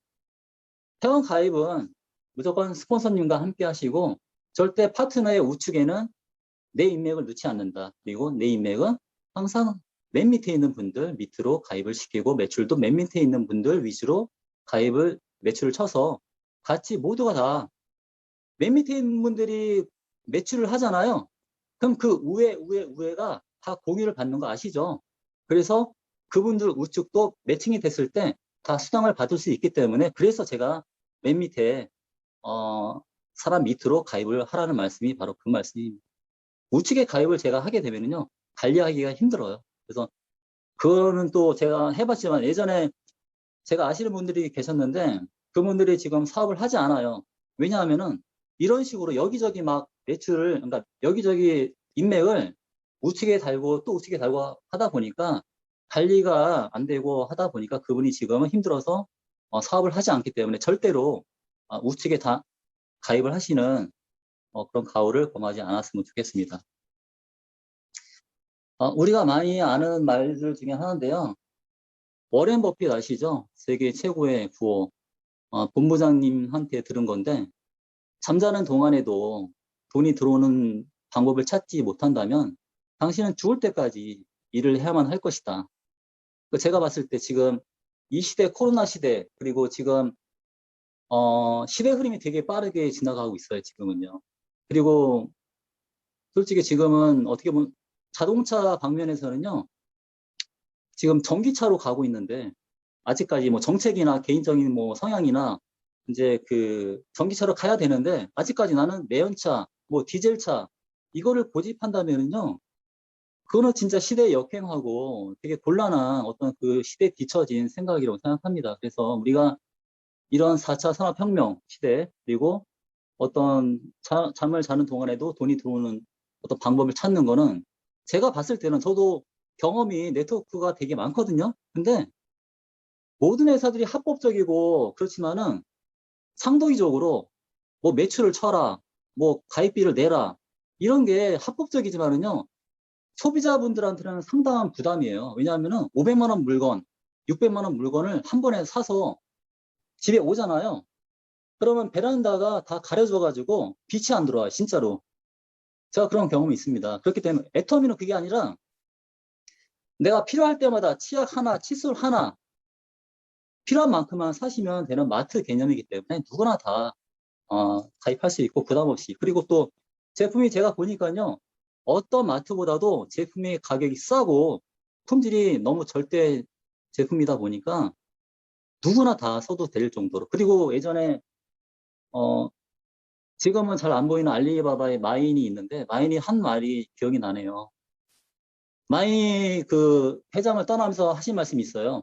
회원 가입은 무조건 스폰서님과 함께 하시고 절대 파트너의 우측에는 내 인맥을 넣지 않는다. 그리고 내 인맥은 항상 맨 밑에 있는 분들 밑으로 가입을 시키고 매출도 맨 밑에 있는 분들 위주로 매출을 쳐서 같이 모두가 다 맨 밑에 있는 분들이 매출을 하잖아요. 그럼 그 우회가 다 공유를 받는 거 아시죠? 그래서 그분들 우측도 매칭이 됐을 때 다 수당을 받을 수 있기 때문에 그래서 제가 맨 밑에 사람 밑으로 가입을 하라는 말씀이 바로 그 말씀입니다. 우측에 가입을 제가 하게 되면요 관리하기가 힘들어요. 그래서 그거는 또 제가 해봤지만 예전에 제가 아시는 분들이 계셨는데 그분들이 지금 사업을 하지 않아요. 왜냐하면은 이런 식으로 여기저기 막 매출을 그러니까 여기저기 인맥을 우측에 달고 또 우측에 달고 하다 보니까 관리가 안 되고 하다 보니까 그분이 지금은 힘들어서 사업을 하지 않기 때문에 절대로 우측에 다 가입을 하시는 그런 가오를 범하지 않았으면 좋겠습니다. 우리가 많이 아는 말들 중에 하나인데요. 워렌 버핏 아시죠? 세계 최고의 부호. 본부장님한테 들은 건데 잠자는 동안에도 돈이 들어오는 방법을 찾지 못한다면 당신은 죽을 때까지 일을 해야만 할 것이다. 제가 봤을 때 지금 이 시대 코로나 시대 그리고 지금 시대 흐름이 되게 빠르게 지나가고 있어요. 지금은요. 그리고 솔직히 지금은 어떻게 보면 자동차 방면에서는요. 지금 전기차로 가고 있는데 아직까지 뭐 정책이나 개인적인 뭐 성향이나 이제 그 전기차로 가야 되는데 아직까지 나는 내연차, 뭐 디젤차 이거를 고집한다면은요. 그거는 진짜 시대에 역행하고 되게 곤란한 어떤 그 시대에 뒤처진 생각이라고 생각합니다. 그래서 우리가 이런 4차 산업혁명 시대 그리고 어떤 잠을 자는 동안에도 돈이 들어오는 어떤 방법을 찾는 거는 제가 봤을 때는 저도 경험이 네트워크가 되게 많거든요. 근데 모든 회사들이 합법적이고 그렇지만은 상도기적으로 뭐 매출을 쳐라, 뭐 가입비를 내라 이런 게 합법적이지만은요. 소비자분들한테는 상당한 부담이에요. 왜냐하면은 500만 원 물건, 600만 원 물건을 한 번에 사서 집에 오잖아요. 그러면 베란다가 다 가려져가지고 빛이 안 들어와요. 진짜로. 제가 그런 경험이 있습니다. 그렇기 때문에 애터미는 그게 아니라 내가 필요할 때마다 치약 하나, 칫솔 하나 필요한 만큼만 사시면 되는 마트 개념이기 때문에 누구나 다 가입할 수 있고 부담 없이. 그리고 또 제품이 제가 보니까요. 어떤 마트보다도 제품의 가격이 싸고 품질이 너무 절대 제품이다 보니까 누구나 다 써도 될 정도로. 그리고 예전에 지금은 잘 안 보이는 알리바바의 마인이 있는데 마인이 한 말이 기억이 나네요. 마인이 그 회장을 떠나면서 하신 말씀이 있어요.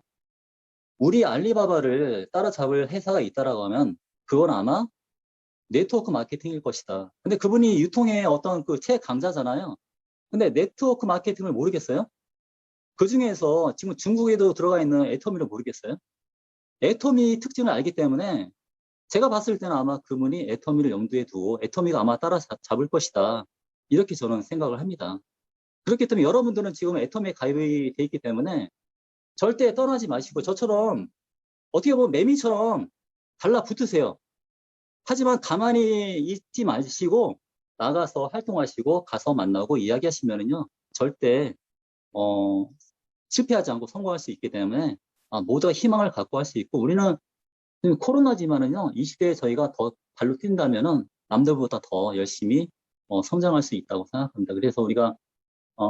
우리 알리바바를 따라잡을 회사가 있다라고 하면 그건 아마 네트워크 마케팅일 것이다. 근데 그분이 유통의 어떤 그 최강자잖아요. 근데 네트워크 마케팅을 모르겠어요? 그 중에서 지금 중국에도 들어가 있는 애터미를 모르겠어요? 애터미 특징을 알기 때문에 제가 봤을 때는 아마 그분이 애터미를 염두에 두고 애터미가 아마 따라잡을 것이다. 이렇게 저는 생각을 합니다. 그렇기 때문에 여러분들은 지금 애터미에 가입이 돼 있기 때문에 절대 떠나지 마시고 저처럼 어떻게 보면 매미처럼 달라붙으세요. 하지만 가만히 있지 마시고 나가서 활동하시고 가서 만나고 이야기하시면은요 절대 실패하지 않고 성공할 수 있기 때문에 모두가 희망을 갖고 할 수 있고 우리는 코로나지만은요 이 시대에 저희가 더 발로 뛴다면은 남들보다 더 열심히 성장할 수 있다고 생각합니다. 그래서 우리가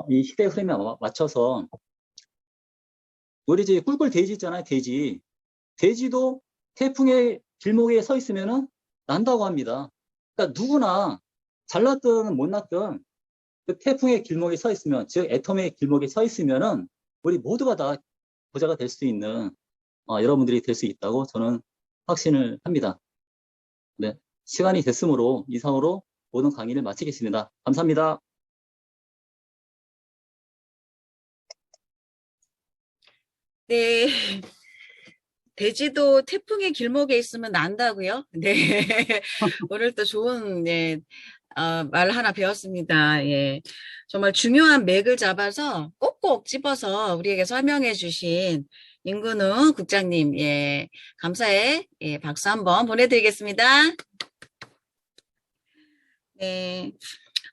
이 시대 흐름에 맞춰서 우리 이제 꿀꿀 돼지 있잖아요. 돼지도 태풍의 길목에 서 있으면은 난다고 합니다. 그러니까 누구나 잘났든 못났든 그 태풍의 길목에 서 있으면, 즉 애텀의 길목에 서 있으면은 우리 모두가 다 부자가 될 수 있는 여러분들이 될 수 있다고 저는 확신을 합니다. 네, 시간이 됐으므로 이상으로 모든 강의를 마치겠습니다. 감사합니다. 네. 돼지도 태풍의 길목에 있으면 난다고요? 네. 오늘 또 좋은, 예, 말 하나 배웠습니다. 예. 정말 중요한 맥을 잡아서 꼭꼭 집어서 우리에게 설명해 주신 임근우 국장님, 예. 감사의, 예, 박수 한번 보내드리겠습니다. 네.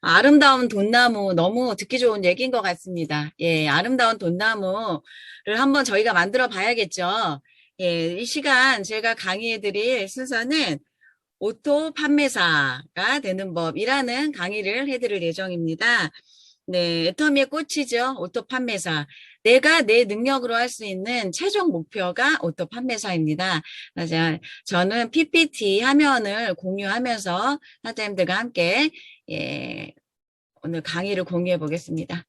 아름다운 돈나무 너무 듣기 좋은 얘기인 것 같습니다. 예, 아름다운 돈나무를 한번 저희가 만들어 봐야겠죠. 예, 이 시간 제가 강의해 드릴 순서는 오토 판매사가 되는 법이라는 강의를 해드릴 예정입니다. 네, 애터미의 꽃이죠. 오토 판매사. 내가 내 능력으로 할 수 있는 최종 목표가 오토 판매사입니다. 저는 PPT 화면을 공유하면서 사장님들과 함께 예, 오늘 강의를 공유해 보겠습니다.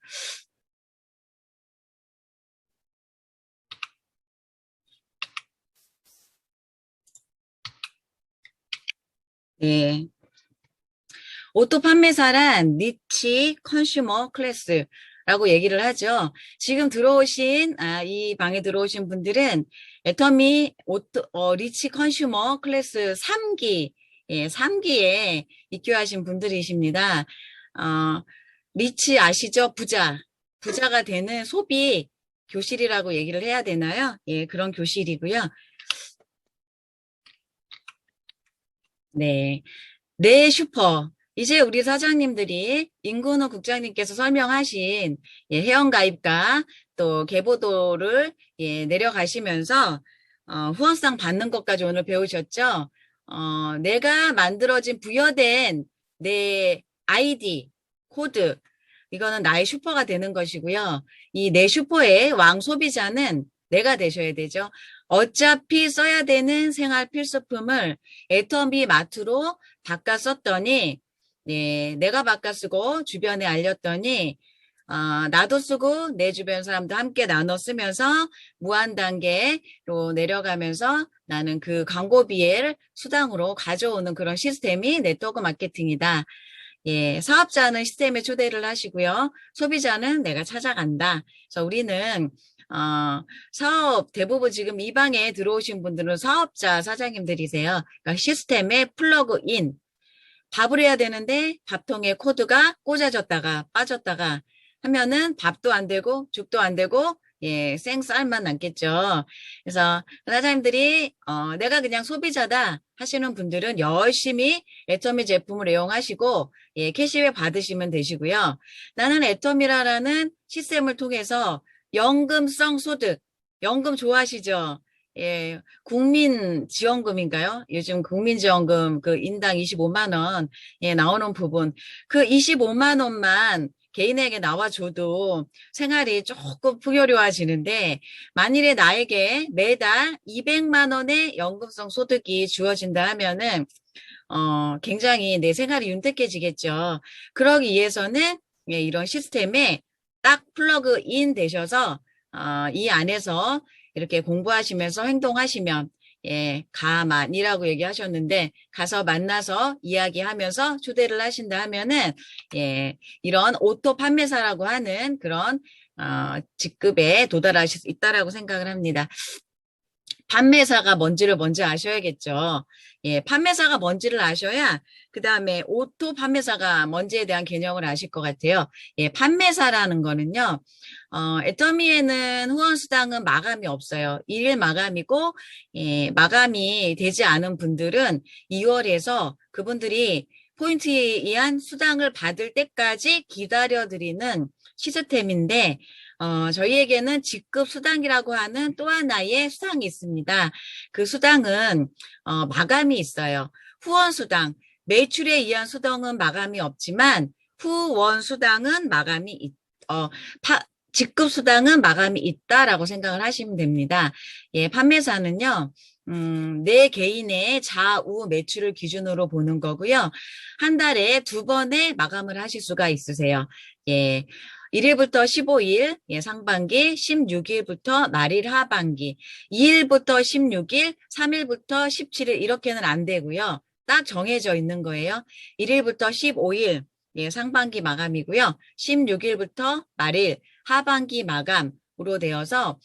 네. 오토 판매사란 니치 컨슈머 클래스라고 얘기를 하죠. 지금 들어오신 이 방에 들어오신 분들은 애터미 리치 컨슈머 클래스 3기 예, 3기에 입교하신 분들이십니다. 리치 아시죠? 부자가 되는 소비 교실이라고 얘기를 해야 되나요? 예, 그런 교실이고요. 네. 내 슈퍼. 이제 우리 사장님들이 임근우 국장님께서 설명하신 예, 회원가입과 또 계보도를 예, 내려가시면서 후원상 받는 것까지 오늘 배우셨죠? 내가 만들어진 부여된 내 아이디, 코드, 이거는 나의 슈퍼가 되는 것이고요. 이 내 슈퍼의 왕 소비자는 내가 되셔야 되죠. 어차피 써야 되는 생활 필수품을 애터미 마트로 바꿔 썼더니 예, 내가 바꿔 쓰고 주변에 알렸더니 나도 쓰고 내 주변 사람도 함께 나눠 쓰면서 무한 단계로 내려가면서 나는 그 광고비를 수당으로 가져오는 그런 시스템이 네트워크 마케팅이다. 예, 사업자는 시스템에 초대를 하시고요. 소비자는 내가 찾아간다. 그래서 우리는 사업 대부분 지금 이 방에 들어오신 분들은 사업자 사장님들이세요. 그러니까 시스템에 플러그인. 밥을 해야 되는데 밥통에 코드가 꽂아졌다가 빠졌다가 하면은 밥도 안 되고 죽도 안 되고 예, 생쌀만 남겠죠. 그래서 사장님들이 내가 그냥 소비자다 하시는 분들은 열심히 애터미 제품을 애용하시고 예, 캐시백 받으시면 되시고요. 나는 애터미라는 시스템을 통해서 연금성 소득, 연금 좋아하시죠? 예, 국민지원금인가요? 요즘 국민지원금 그 인당 25만 원 예, 나오는 부분 그 25만 원만 개인에게 나와줘도 생활이 조금 풍요로워지는데 만일에 나에게 매달 200만 원의 연금성 소득이 주어진다 하면은 굉장히 내 생활이 윤택해지겠죠. 그러기 위해서는 예, 이런 시스템에 딱 플러그 인 되셔서 이 안에서 이렇게 공부하시면서 행동하시면 예, 가만이라고 얘기하셨는데 가서 만나서 이야기하면서 초대를 하신다 하면은 예, 이런 오토 판매사라고 하는 그런 직급에 도달하실 수 있다라고 생각을 합니다. 판매사가 뭔지를 먼저 아셔야겠죠. 예, 판매사가 뭔지를 아셔야 그 다음에 오토 판매사가 뭔지에 대한 개념을 아실 것 같아요. 예, 판매사라는 거는요, 애터미에는 후원수당은 마감이 없어요. 1일 마감이고, 예, 마감이 되지 않은 분들은 2월에서 그분들이 포인트에 의한 수당을 받을 때까지 기다려드리는 시스템인데, 저희에게는 직급 수당이라고 하는 또 하나의 수당이 있습니다. 그 수당은, 마감이 있어요. 후원 수당, 매출에 의한 수당은 마감이 없지만, 후원 수당은 마감이, 직급 수당은 마감이 있다라고 생각을 하시면 됩니다. 예, 판매사는요, 내 개인의 좌우 매출을 기준으로 보는 거고요. 한 달에 2번의 마감을 하실 수가 있으세요. 예. 1일부터 15일, 예, 상반기, 16일부터 말일 하반기, 2일부터 16일, 3일부터 17일, 이렇게는 안 되고요. 딱 정해져 있는 거예요. 1일부터 15일, 예, 상반기 마감이고요. 16일부터 말일, 하반기 마감으로 되어서,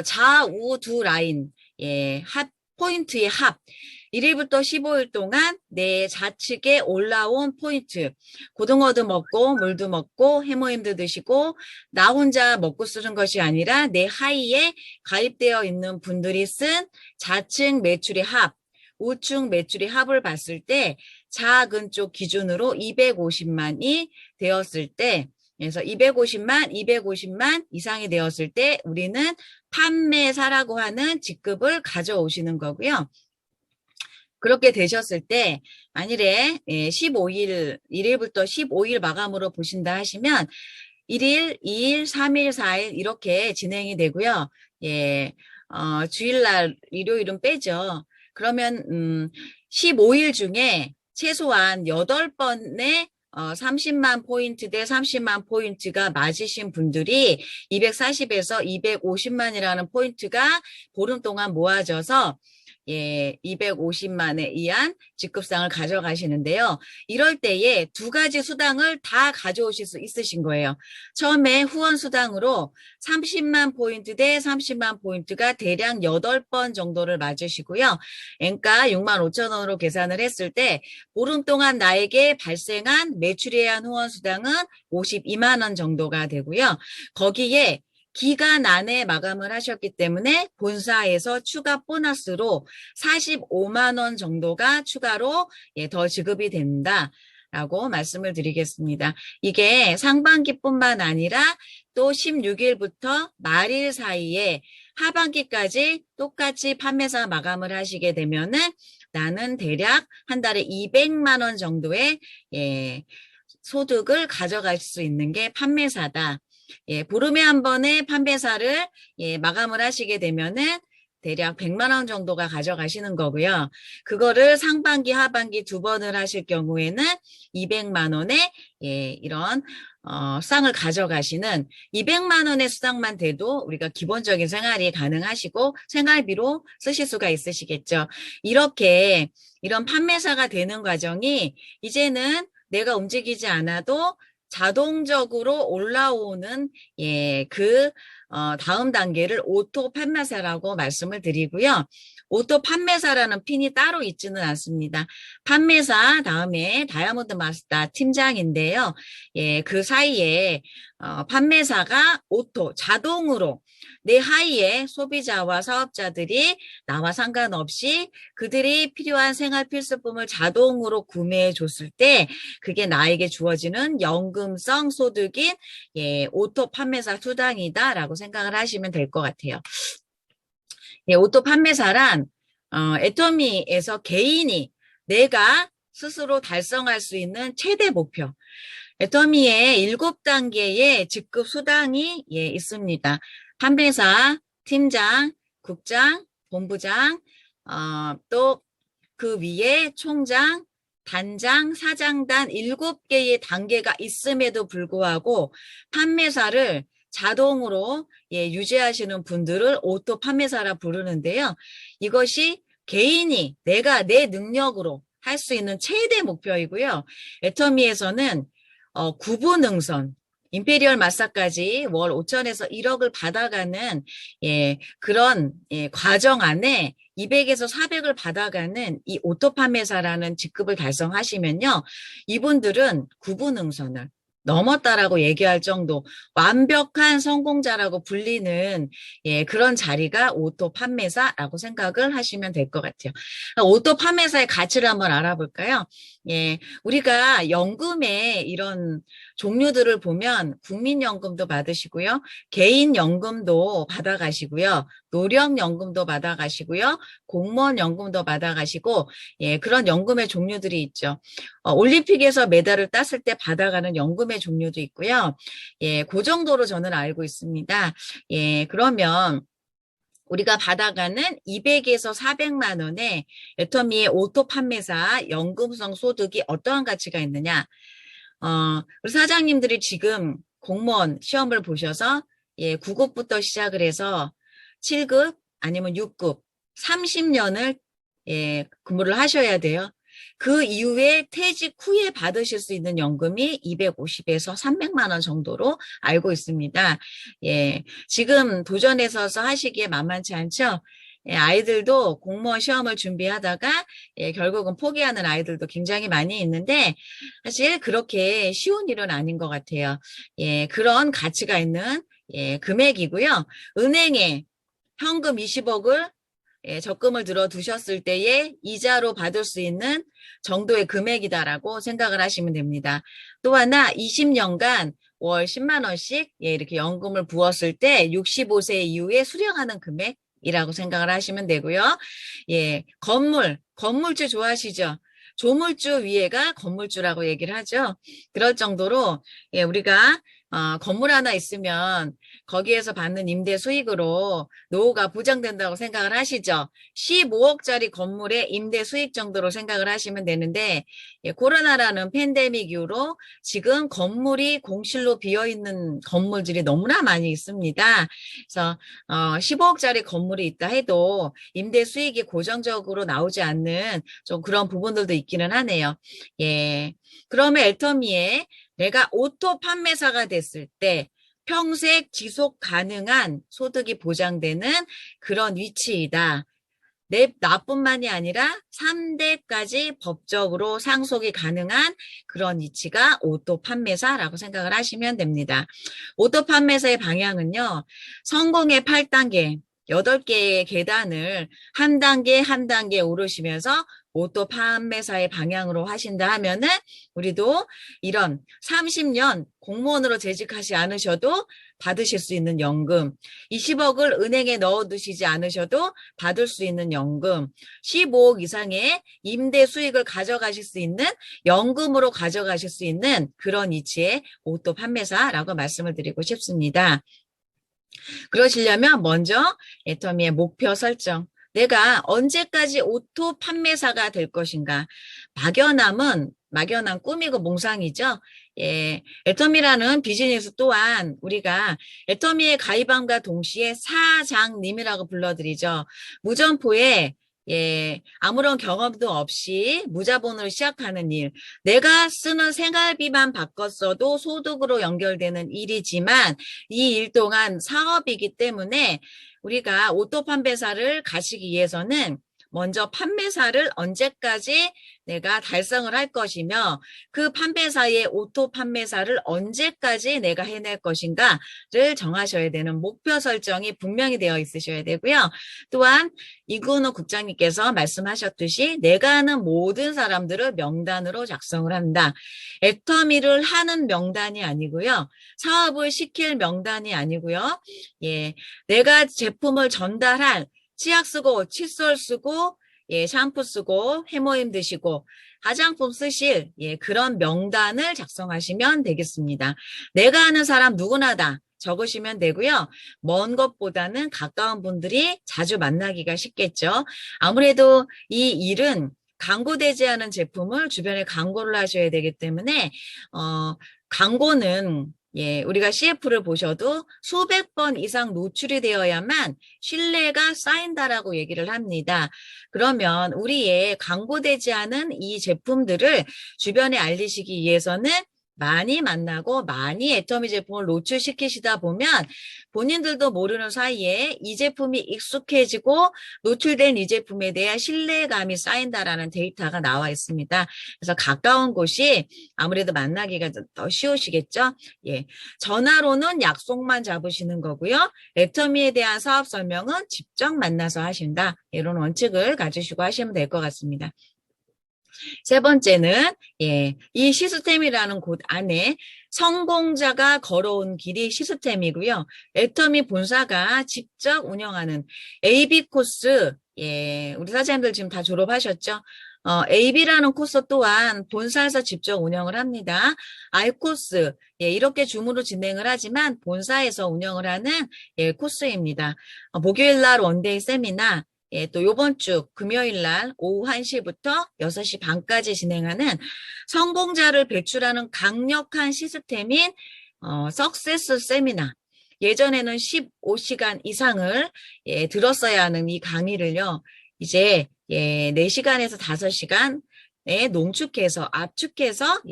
좌우 두 라인, 예, 포인트의 합, 1일부터 15일 동안 내 좌측에 올라온 포인트, 고등어도 먹고 물도 먹고 해모임도 드시고 나 혼자 먹고 쓰는 것이 아니라 내 하위에 가입되어 있는 분들이 쓴 좌측 매출의 합, 우측 매출의 합을 봤을 때 작은 쪽 기준으로 250만이 되었을 때, 그래서 250만 이상이 되었을 때 우리는 판매사라고 하는 직급을 가져오시는 거고요. 그렇게 되셨을 때 만일에 15일, 1일부터 15일 마감으로 보신다 하시면 1일, 2일, 3일, 4일 이렇게 진행이 되고요. 예, 주일날, 일요일은 빼죠. 그러면 15일 중에 최소한 8번의 30만 포인트 대 30만 포인트가 맞으신 분들이 240에서 250만이라는 포인트가 보름 동안 모아져서 예, 250만에 의한 직급상을 가져가시는데요. 이럴 때에 2가지 수당을 다 가져오실 수 있으신 거예요. 처음에 후원 수당으로 30만 포인트 대 30만 포인트가 대략 8번 정도를 맞으시고요. 엔가 6만 5천 원으로 계산을 했을 때 보름 동안 나에게 발생한 매출에 의한 후원 수당은 52만 원 정도가 되고요. 거기에 기간 안에 마감을 하셨기 때문에 본사에서 추가 보너스로 45만 원 정도가 추가로 더 지급이 된다라고 말씀을 드리겠습니다. 이게 상반기뿐만 아니라 또 16일부터 말일 사이에 하반기까지 똑같이 판매사 마감을 하시게 되면은 나는 대략 한 달에 200만 원 정도의 소득을 가져갈 수 있는 게 판매사다. 예, 보름에 한 번에 판매사를 마감을 하시게 되면은 대략 100만 원 정도가 가져가시는 거고요. 그거를 상반기, 하반기 2번을 하실 경우에는 200만 원의 이런 수당을 가져가시는 200만 원의 수당만 돼도 우리가 기본적인 생활이 가능하시고 생활비로 쓰실 수가 있으시겠죠. 이렇게 이런 판매사가 되는 과정이 이제는 내가 움직이지 않아도 자동적으로 올라오는 다음 단계를 오토 판매사라고 말씀을 드리고요. 오토 판매사라는 핀이 따로 있지는 않습니다. 판매사 다음에 다이아몬드 마스터 팀장인데요. 예, 그 사이에 판매사가 오토 자동으로 내 하위에 소비자와 사업자들이 나와 상관없이 그들이 필요한 생활 필수품을 자동으로 구매해 줬을 때 그게 나에게 주어지는 연금성 소득인 오토 판매사 수당이다라고 생각을 하시면 될 것 같아요. 오토 판매사란 애터미에서 개인이 내가 스스로 달성할 수 있는 최대 목표, 애터미에 7단계의 직급 수당이 있습니다. 판매사, 팀장, 국장, 본부장, 또 그 위에 총장, 단장, 사장단 7개의 단계가 있음에도 불구하고 판매사를 자동으로 유지하시는 분들을 오토 판매사라 부르는데요. 이것이 개인이 내가 내 능력으로 할 수 있는 최대 목표이고요. 애터미에서는 구부능선, 임페리얼 마사까지 월 5천에서 1억을 받아가는 그런 과정 안에 200에서 400을 받아가는 이 오토 판매사라는 직급을 달성하시면요. 이분들은 구부능선을 넘었다라고 얘기할 정도 완벽한 성공자라고 불리는 그런 자리가 오토 판매사라고 생각을 하시면 될 것 같아요. 오토 판매사의 가치를 한번 알아볼까요? 우리가 연금의 이런 종류들을 보면 국민연금도 받으시고요. 개인연금도 받아가시고요. 노령연금도 받아가시고요. 공무원연금도 받아가시고 그런 연금의 종류들이 있죠. 올림픽에서 메달을 땄을 때 받아가는 연금의 종류도 있고요. 그 정도로 저는 알고 있습니다. 그러면 우리가 받아가는 200에서 400만 원의 애터미의 오토 판매사 연금성 소득이 어떠한 가치가 있느냐. 우리 사장님들이 지금 공무원 시험을 보셔서 9급부터 시작을 해서 7급 아니면 6급 30년을 근무를 하셔야 돼요. 그 이후에 퇴직 후에 받으실 수 있는 연금이 250에서 300만 원 정도로 알고 있습니다. 지금 도전해서 하시기에 만만치 않죠? 아이들도 공무원 시험을 준비하다가 결국은 포기하는 아이들도 굉장히 많이 있는데 사실 그렇게 쉬운 일은 아닌 것 같아요. 그런 가치가 있는 금액이고요. 은행에 현금 20억을 적금을 들어 두셨을 때에 이자로 받을 수 있는 정도의 금액이다라고 생각을 하시면 됩니다. 또 하나 20년간 월 10만 원씩 이렇게 연금을 부었을 때 65세 이후에 수령하는 금액이라고 생각을 하시면 되고요. 건물주 좋아하시죠? 조물주 위에가 건물주라고 얘기를 하죠. 그럴 정도로 우리가 건물 하나 있으면 거기에서 받는 임대 수익으로 노후가 보장된다고 생각을 하시죠. 15억짜리 건물의 임대 수익 정도로 생각을 하시면 되는데 코로나라는 팬데믹 이후로 지금 건물이 공실로 비어있는 건물들이 너무나 많이 있습니다. 그래서 15억짜리 건물이 있다 해도 임대 수익이 고정적으로 나오지 않는 좀 그런 부분들도 있기는 하네요. 그러면 애터미에 내가 오토 판매사가 됐을 때 평생 지속 가능한 소득이 보장되는 그런 위치이다. 나뿐만이 아니라 3대까지 법적으로 상속이 가능한 그런 위치가 오토 판매사라고 생각을 하시면 됩니다. 오토 판매사의 방향은요. 성공의 8단계, 8개의 계단을 한 단계 한 단계 오르시면서 오토 판매사의 방향으로 하신다 하면은 우리도 이런 30년 공무원으로 재직하지 않으셔도 받으실 수 있는 연금, 20억을 은행에 넣어두시지 않으셔도 받을 수 있는 연금, 15억 이상의 임대 수익을 가져가실 수 있는 연금으로 가져가실 수 있는 그런 위치의 오토 판매사라고 말씀을 드리고 싶습니다. 그러시려면 먼저 애터미의 목표 설정. 내가 언제까지 오토 판매사가 될 것인가. 막연함은 막연한 꿈이고 몽상이죠. 애터미라는 비즈니스 또한 우리가 애터미에 가입함과 동시에 사장님이라고 불러드리죠. 무점포에 아무런 경험도 없이 무자본으로 시작하는 일. 내가 쓰는 생활비만 바꿨어도 소득으로 연결되는 일이지만 이 일 동안 사업이기 때문에 우리가 오토 판매사를 가시기 위해서는 먼저 판매사를 언제까지 내가 달성을 할 것이며 그 판매사의 오토 판매사를 언제까지 내가 해낼 것인가를 정하셔야 되는 목표 설정이 분명히 되어 있으셔야 되고요. 또한 이근호 국장님께서 말씀하셨듯이 내가 아는 모든 사람들을 명단으로 작성을 한다. 애터미를 하는 명단이 아니고요. 사업을 시킬 명단이 아니고요. 내가 제품을 전달할 치약 쓰고 칫솔 쓰고 샴푸 쓰고 해모임 드시고 화장품 쓰실 그런 명단을 작성하시면 되겠습니다. 내가 아는 사람 누구나 다 적으시면 되고요. 먼 것보다는 가까운 분들이 자주 만나기가 쉽겠죠. 아무래도 이 일은 광고되지 않은 제품을 주변에 광고를 하셔야 되기 때문에 광고는 우리가 CF를 보셔도 수백 번 이상 노출이 되어야만 신뢰가 쌓인다라고 얘기를 합니다. 그러면 우리의 광고되지 않은 이 제품들을 주변에 알리시기 위해서는 많이 만나고 많이 애터미 제품을 노출시키시다 보면 본인들도 모르는 사이에 이 제품이 익숙해지고 노출된 이 제품에 대한 신뢰감이 쌓인다라는 데이터가 나와 있습니다. 그래서 가까운 곳이 아무래도 만나기가 더 쉬우시겠죠? 전화로는 약속만 잡으시는 거고요. 애터미에 대한 사업 설명은 직접 만나서 하신다. 이런 원칙을 가지시고 하시면 될 것 같습니다. 세 번째는 이 시스템이라는 곳 안에 성공자가 걸어온 길이 시스템이고요. 애터미 본사가 직접 운영하는 AB 코스, 우리 사장님들 지금 다 졸업하셨죠? AB라는 코스 또한 본사에서 직접 운영을 합니다. I코스, 이렇게 줌으로 진행을 하지만 본사에서 운영을 하는 코스입니다. 목요일 날 원데이 세미나, 또 요번 주 금요일 날 오후 1시부터 6시 반까지 진행하는 성공자를 배출하는 강력한 시스템인 석세스 세미나. 예전에는 15시간 이상을 들었어야 하는 이 강의를요. 이제 4시간에서 5시간에 농축해서 압축해서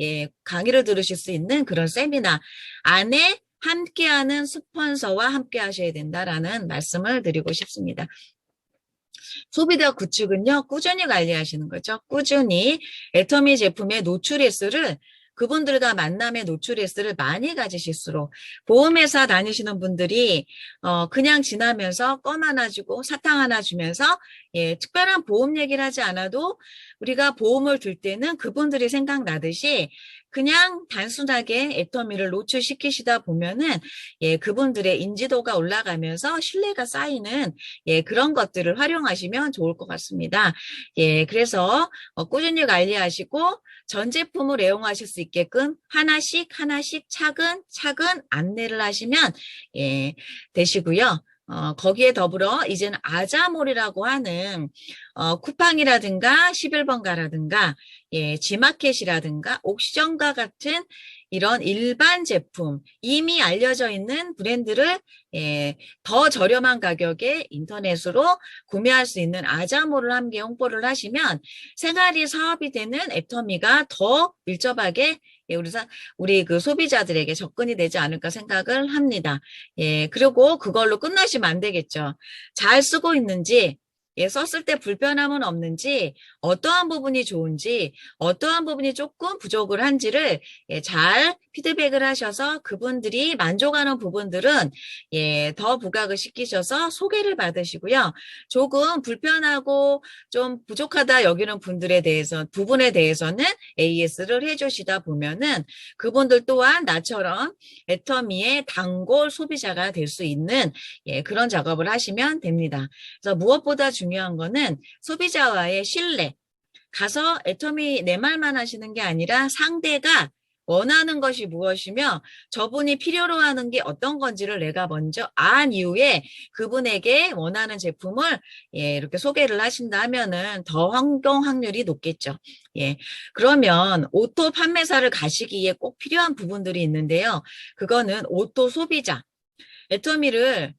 강의를 들으실 수 있는 그런 세미나 안에 함께하는 스폰서와 함께 하셔야 된다라는 말씀을 드리고 싶습니다. 소비자 구축은요, 꾸준히 관리하시는 거죠. 꾸준히 애터미 제품의 노출 횟수를 그분들과 만남의 노출 횟수를 많이 가지실수록 보험회사 다니시는 분들이 그냥 지나면서 껌 하나 주고 사탕 하나 주면서 특별한 보험 얘기를 하지 않아도 우리가 보험을 들 때는 그분들이 생각나듯이 그냥 단순하게 애터미를 노출시키시다 보면은 그분들의 인지도가 올라가면서 신뢰가 쌓이는 그런 것들을 활용하시면 좋을 것 같습니다. 그래서 꾸준히 관리하시고 전 제품을 애용하실 수 있게끔 하나씩 차근차근 안내를 하시면 되시고요. 거기에 더불어 이제는 아자몰이라고 하는 쿠팡이라든가 11번가라든가 지마켓이라든가 옥시전과 같은 이런 일반 제품 이미 알려져 있는 브랜드를 더 저렴한 가격에 인터넷으로 구매할 수 있는 아자몰을 함께 홍보를 하시면 생활이 사업이 되는 애터미가 더 밀접하게 우리 그 소비자들에게 접근이 되지 않을까 생각을 합니다. 그리고 그걸로 끝나시면 안 되겠죠. 잘 쓰고 있는지, 썼을 때 불편함은 없는지, 어떠한 부분이 좋은지, 어떠한 부분이 조금 부족을 한지를 잘 피드백을 하셔서 그분들이 만족하는 부분들은 더 부각을 시키셔서 소개를 받으시고요. 조금 불편하고 좀 부족하다 여기는 부분에 대해서는 AS를 해주시다 보면은 그분들 또한 나처럼 애터미의 단골 소비자가 될 수 있는 그런 작업을 하시면 됩니다. 그래서 무엇보다 중요한 거는 소비자와의 신뢰. 가서 애터미 내 말만 하시는 게 아니라 상대가 원하는 것이 무엇이며 저분이 필요로 하는 게 어떤 건지를 내가 먼저 안 이후에 그분에게 원하는 제품을 이렇게 소개를 하신다 하면은 더 성공 확률이 높겠죠. 그러면 오토 판매사를 가시기에 꼭 필요한 부분들이 있는데요. 그거는 오토 소비자. 애터미를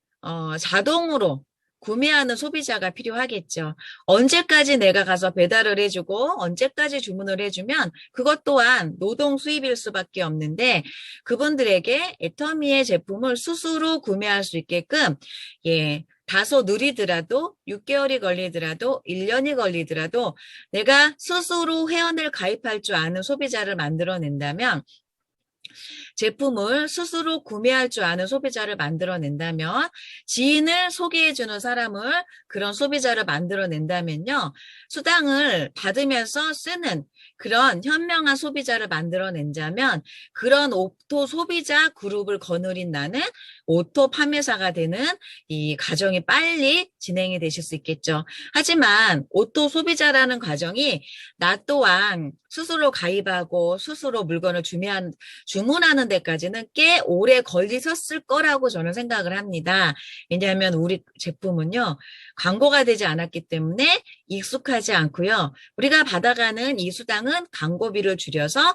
자동으로 구매하는 소비자가 필요하겠죠. 언제까지 내가 가서 배달을 해주고 언제까지 주문을 해주면 그것 또한 노동 수입일 수밖에 없는데 그분들에게 애터미의 제품을 스스로 구매할 수 있게끔 다소 느리더라도 6개월이 걸리더라도 1년이 걸리더라도 내가 스스로 회원을 가입할 줄 아는 소비자를 만들어낸다면 제품을 스스로 구매할 줄 아는 소비자를 만들어낸다면 지인을 소개해주는 사람을 그런 소비자를 만들어낸다면요. 수당을 받으면서 쓰는 그런 현명한 소비자를 만들어낸다면 그런 오토 소비자 그룹을 거느린 나는 오토 판매사가 되는 이 과정이 빨리 진행이 되실 수 있겠죠. 하지만 오토 소비자라는 과정이 나 또한 스스로 가입하고 스스로 물건을 주문하는 데까지는 꽤 오래 걸리셨을 거라고 저는 생각을 합니다. 왜냐하면 우리 제품은요, 광고가 되지 않았기 때문에 익숙하지 않고요. 우리가 받아가는 이 수당은 광고비를 줄여서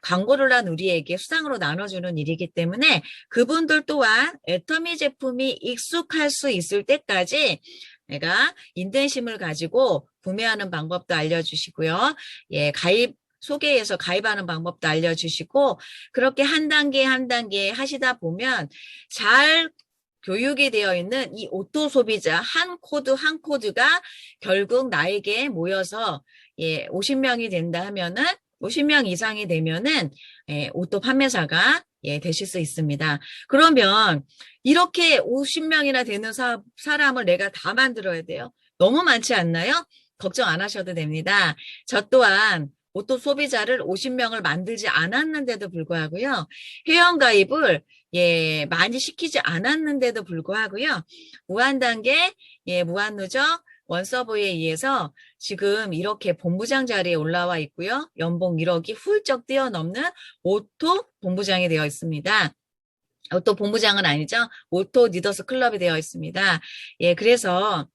광고를 한 우리에게 수당으로 나눠주는 일이기 때문에 그분들 또한 애터미 제품이 익숙할 수 있을 때까지 내가 인내심을 가지고 구매하는 방법도 알려주시고요. 소개해서 가입하는 방법도 알려주시고, 그렇게 한 단계 한 단계 하시다 보면 잘 교육이 되어 있는 이 오토 소비자 한 코드 한 코드가 결국 나에게 모여서 50명이 된다 하면은 50명 이상이 되면은 오토 판매사가 되실 수 있습니다. 그러면 이렇게 50명이나 되는 사람을 내가 다 만들어야 돼요. 너무 많지 않나요? 걱정 안 하셔도 됩니다. 저 또한 오토 소비자를 50명을 만들지 않았는데도 불구하고요. 회원가입을 많이 시키지 않았는데도 불구하고요. 무한단계, 무한누적, 원서버에 의해서 지금 이렇게 본부장 자리에 올라와 있고요. 연봉 1억이 훌쩍 뛰어넘는 오토 본부장이 되어 있습니다. 오토 본부장은 아니죠. 오토 리더스 클럽이 되어 있습니다. 그래서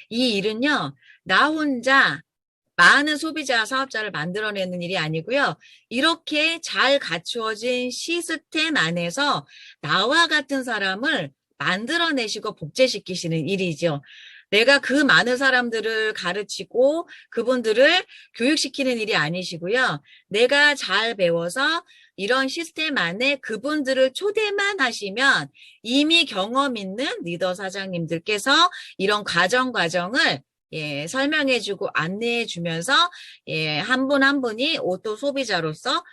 이 일은요. 나 혼자 많은 소비자, 사업자를 만들어내는 일이 아니고요. 이렇게 잘 갖추어진 시스템 안에서 나와 같은 사람을 만들어내시고 복제시키시는 일이죠. 내가 그 많은 사람들을 가르치고 그분들을 교육시키는 일이 아니시고요. 내가 잘 배워서 이런 시스템 안에 그분들을 초대만 하시면 이미 경험 있는 리더 사장님들께서 이런 과정을 설명해주고 안내해주면서 한 분 한 분이 오토 소비자로서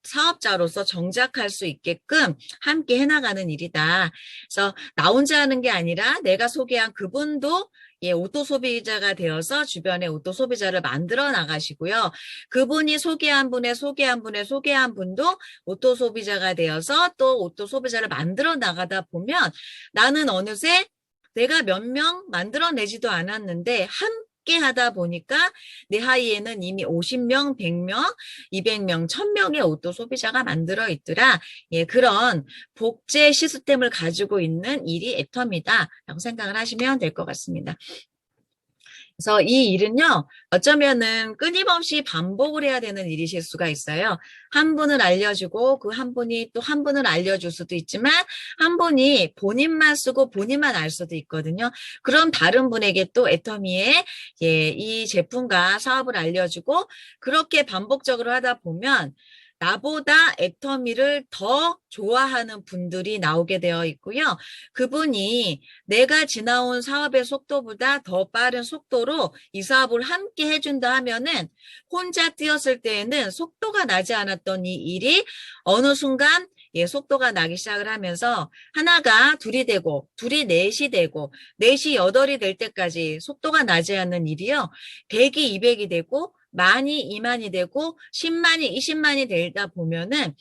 사업자로서 정착할 수 있게끔 함께 해나가는 일이다. 그래서 나 혼자 하는 게 아니라 내가 소개한 그분도 오토 소비자가 되어서 주변에 오토 소비자를 만들어 나가시고요. 그분이 소개한 분도 오토 소비자가 되어서 또 오토 소비자를 만들어 나가다 보면 나는 어느새 내가 몇 명 만들어내지도 않았는데 함께 하다 보니까 내 하위에는 이미 50명, 100명, 200명, 1000명의 오토 소비자가 만들어 있더라. 그런 복제 시스템을 가지고 있는 일이 애터미다 라고 생각을 하시면 될 것 같습니다. 그래서 이 일은요, 어쩌면은 끊임없이 반복을 해야 되는 일이실 수가 있어요. 한 분을 알려주고 그 한 분이 또 한 분을 알려줄 수도 있지만 한 분이 본인만 쓰고 본인만 알 수도 있거든요. 그럼 다른 분에게 또 애터미의 이 제품과 사업을 알려주고 그렇게 반복적으로 하다 보면 나보다 애터미를 더 좋아하는 분들이 나오게 되어 있고요. 그분이 내가 지나온 사업의 속도보다 더 빠른 속도로 이 사업을 함께 해준다 하면은 혼자 뛰었을 때에는 속도가 나지 않았던 이 일이 어느 순간 속도가 나기 시작을 하면서 하나가 둘이 되고 둘이 넷이 되고 넷이 여덟이 될 때까지 속도가 나지 않는 일이요. 100이 200이 되고 만이 2만이 되고 10만이 20만이 되다 보면은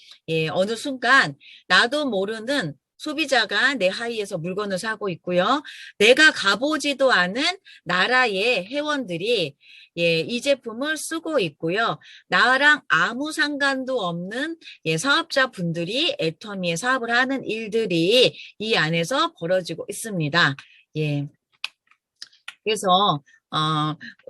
어느 순간 나도 모르는 소비자가 내 하위에서 물건을 사고 있고요. 내가 가보지도 않은 나라의 회원들이 이 제품을 쓰고 있고요. 나랑 아무 상관도 없는 사업자분들이 애터미의 사업을 하는 일들이 이 안에서 벌어지고 있습니다. 그래서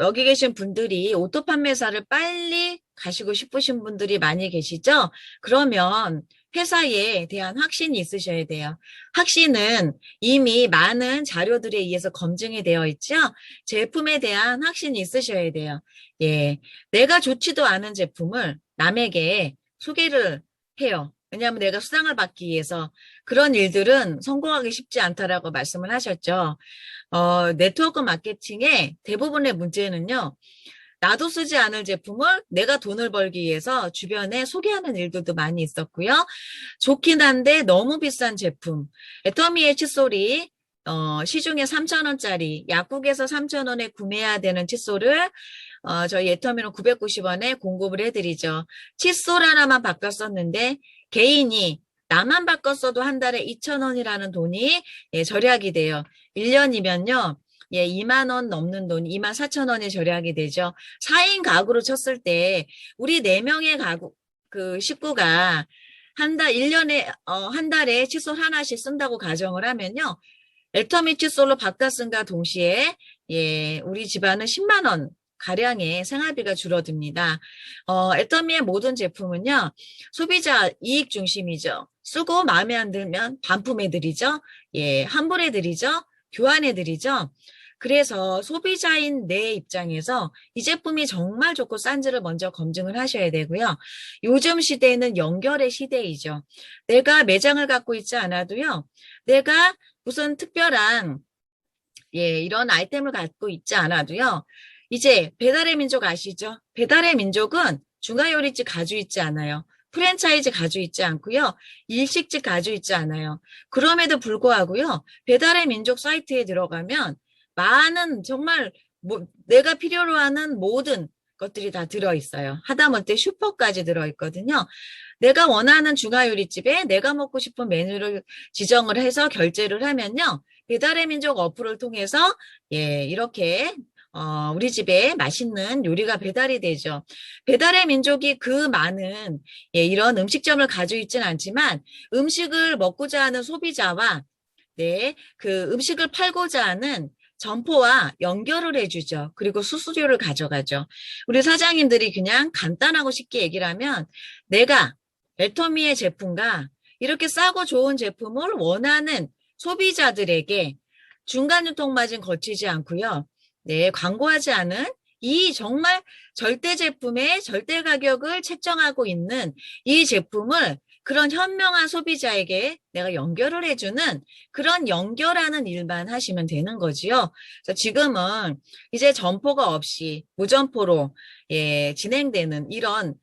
여기 계신 분들이 오토 판매사를 빨리 가시고 싶으신 분들이 많이 계시죠? 그러면 회사에 대한 확신이 있으셔야 돼요. 확신은 이미 많은 자료들에 의해서 검증이 되어 있죠? 제품에 대한 확신이 있으셔야 돼요. 내가 좋지도 않은 제품을 남에게 소개를 해요. 왜냐하면 내가 수당을 받기 위해서 그런 일들은 성공하기 쉽지 않다라고 말씀을 하셨죠. 네트워크 마케팅의 대부분의 문제는요. 나도 쓰지 않을 제품을 내가 돈을 벌기 위해서 주변에 소개하는 일들도 많이 있었고요. 좋긴 한데 너무 비싼 제품. 애터미의 칫솔이 시중에 3,000원짜리 약국에서 3,000원에 구매해야 되는 칫솔을 저희 애터미는 990원에 공급을 해드리죠. 칫솔 하나만 바꿨었는데 개인이 나만 바꿨어도 한 달에 2,000원이라는 돈이 예, 절약이 돼요. 1년이면요. 예, 2만 원 넘는 돈, 2만 4천 원이 절약이 되죠. 4인 가구로 쳤을 때 우리 4명의 가구 그 식구가 한 달, 1년에 한 달에 칫솔 하나씩 쓴다고 가정을 하면요. 애터미 칫솔로 바꿨음과 동시에 예, 우리 집안은 10만 원 가량의 생활비가 줄어듭니다. 애터미의 모든 제품은요. 소비자 이익 중심이죠. 쓰고 마음에 안 들면 반품해 드리죠. 예, 환불해 드리죠. 교환해 드리죠. 그래서 소비자인 내 입장에서 이 제품이 정말 좋고 싼지를 먼저 검증을 하셔야 되고요. 요즘 시대는 연결의 시대이죠. 내가 매장을 갖고 있지 않아도요. 내가 무슨 특별한 예, 이런 아이템을 갖고 있지 않아도요. 이제 배달의 민족 아시죠? 배달의 민족은 중화요리집 가지고 있지 않아요. 프랜차이즈 가지고 있지 않고요. 일식집 가지고 있지 않아요. 그럼에도 불구하고요. 배달의 민족 사이트에 들어가면 많은 정말 내가 필요로 하는 모든 것들이 다 들어있어요. 하다못해 슈퍼까지 들어있거든요. 내가 원하는 중화요리집에 내가 먹고 싶은 메뉴를 지정을 해서 결제를 하면요. 배달의 민족 어플을 통해서 예, 이렇게 우리 집에 맛있는 요리가 배달이 되죠. 배달의 민족이 그 많은 예, 이런 음식점을 가지고 있지는 않지만 음식을 먹고자 하는 소비자와 네, 그 음식을 팔고자 하는 점포와 연결을 해주죠. 그리고 수수료를 가져가죠. 우리 사장님들이 그냥 간단하고 쉽게 얘기를 하면 내가 애터미의 제품과 이렇게 싸고 좋은 제품을 원하는 소비자들에게 중간 유통마진 거치지 않고요. 네, 광고하지 않은 이 정말 절대 제품의 절대 가격을 책정하고 있는 이 제품을 그런 현명한 소비자에게 내가 연결을 해주는 그런 연결하는 일만 하시면 되는 거지요. 그래서 지금은 이제 점포가 없이 무점포로 예, 진행되는 이런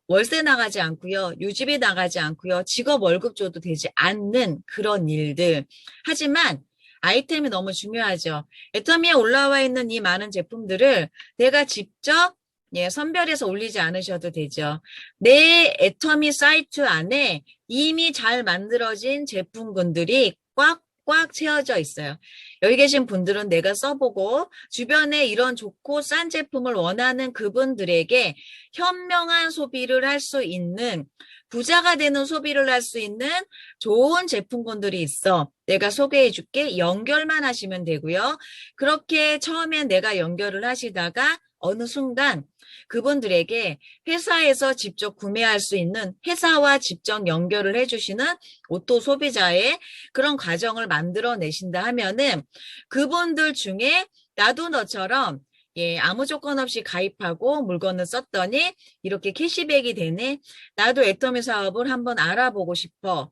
월세 나가지 않고요. 유지비 나가지 않고요. 직업 월급 줘도 되지 않는 그런 일들. 하지만 아이템이 너무 중요하죠. 애터미에 올라와 있는 이 많은 제품들을 내가 직접 예, 선별해서 올리지 않으셔도 되죠. 내 애터미 사이트 안에 이미 잘 만들어진 제품군들이 꽉꽉 채워져 있어요. 여기 계신 분들은 내가 써보고 주변에 이런 좋고 싼 제품을 원하는 그분들에게 현명한 소비를 할 수 있는 부자가 되는 소비를 할 수 있는 좋은 제품군들이 있어. 내가 소개해 줄게. 연결만 하시면 되고요. 그렇게 처음엔 내가 연결을 하시다가 어느 순간 그분들에게 회사에서 직접 구매할 수 있는 회사와 직접 연결을 해주시는 오토 소비자의 그런 과정을 만들어내신다 하면은 그분들 중에 나도 너처럼 예, 아무 조건 없이 가입하고 물건을 썼더니 이렇게 캐시백이 되네. 나도 애터미 사업을 한번 알아보고 싶어.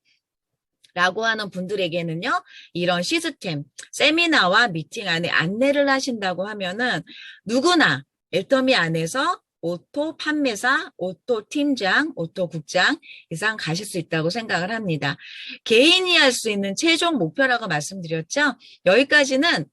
라고 하는 분들에게는요, 이런 시스템, 세미나와 미팅 안에 안내를 하신다고 하면은 누구나 애터미 안에서 오토 판매사, 오토 팀장, 오토 국장 이상 가실 수 있다고 생각을 합니다. 개인이 할 수 있는 최종 목표라고 말씀드렸죠? 여기까지는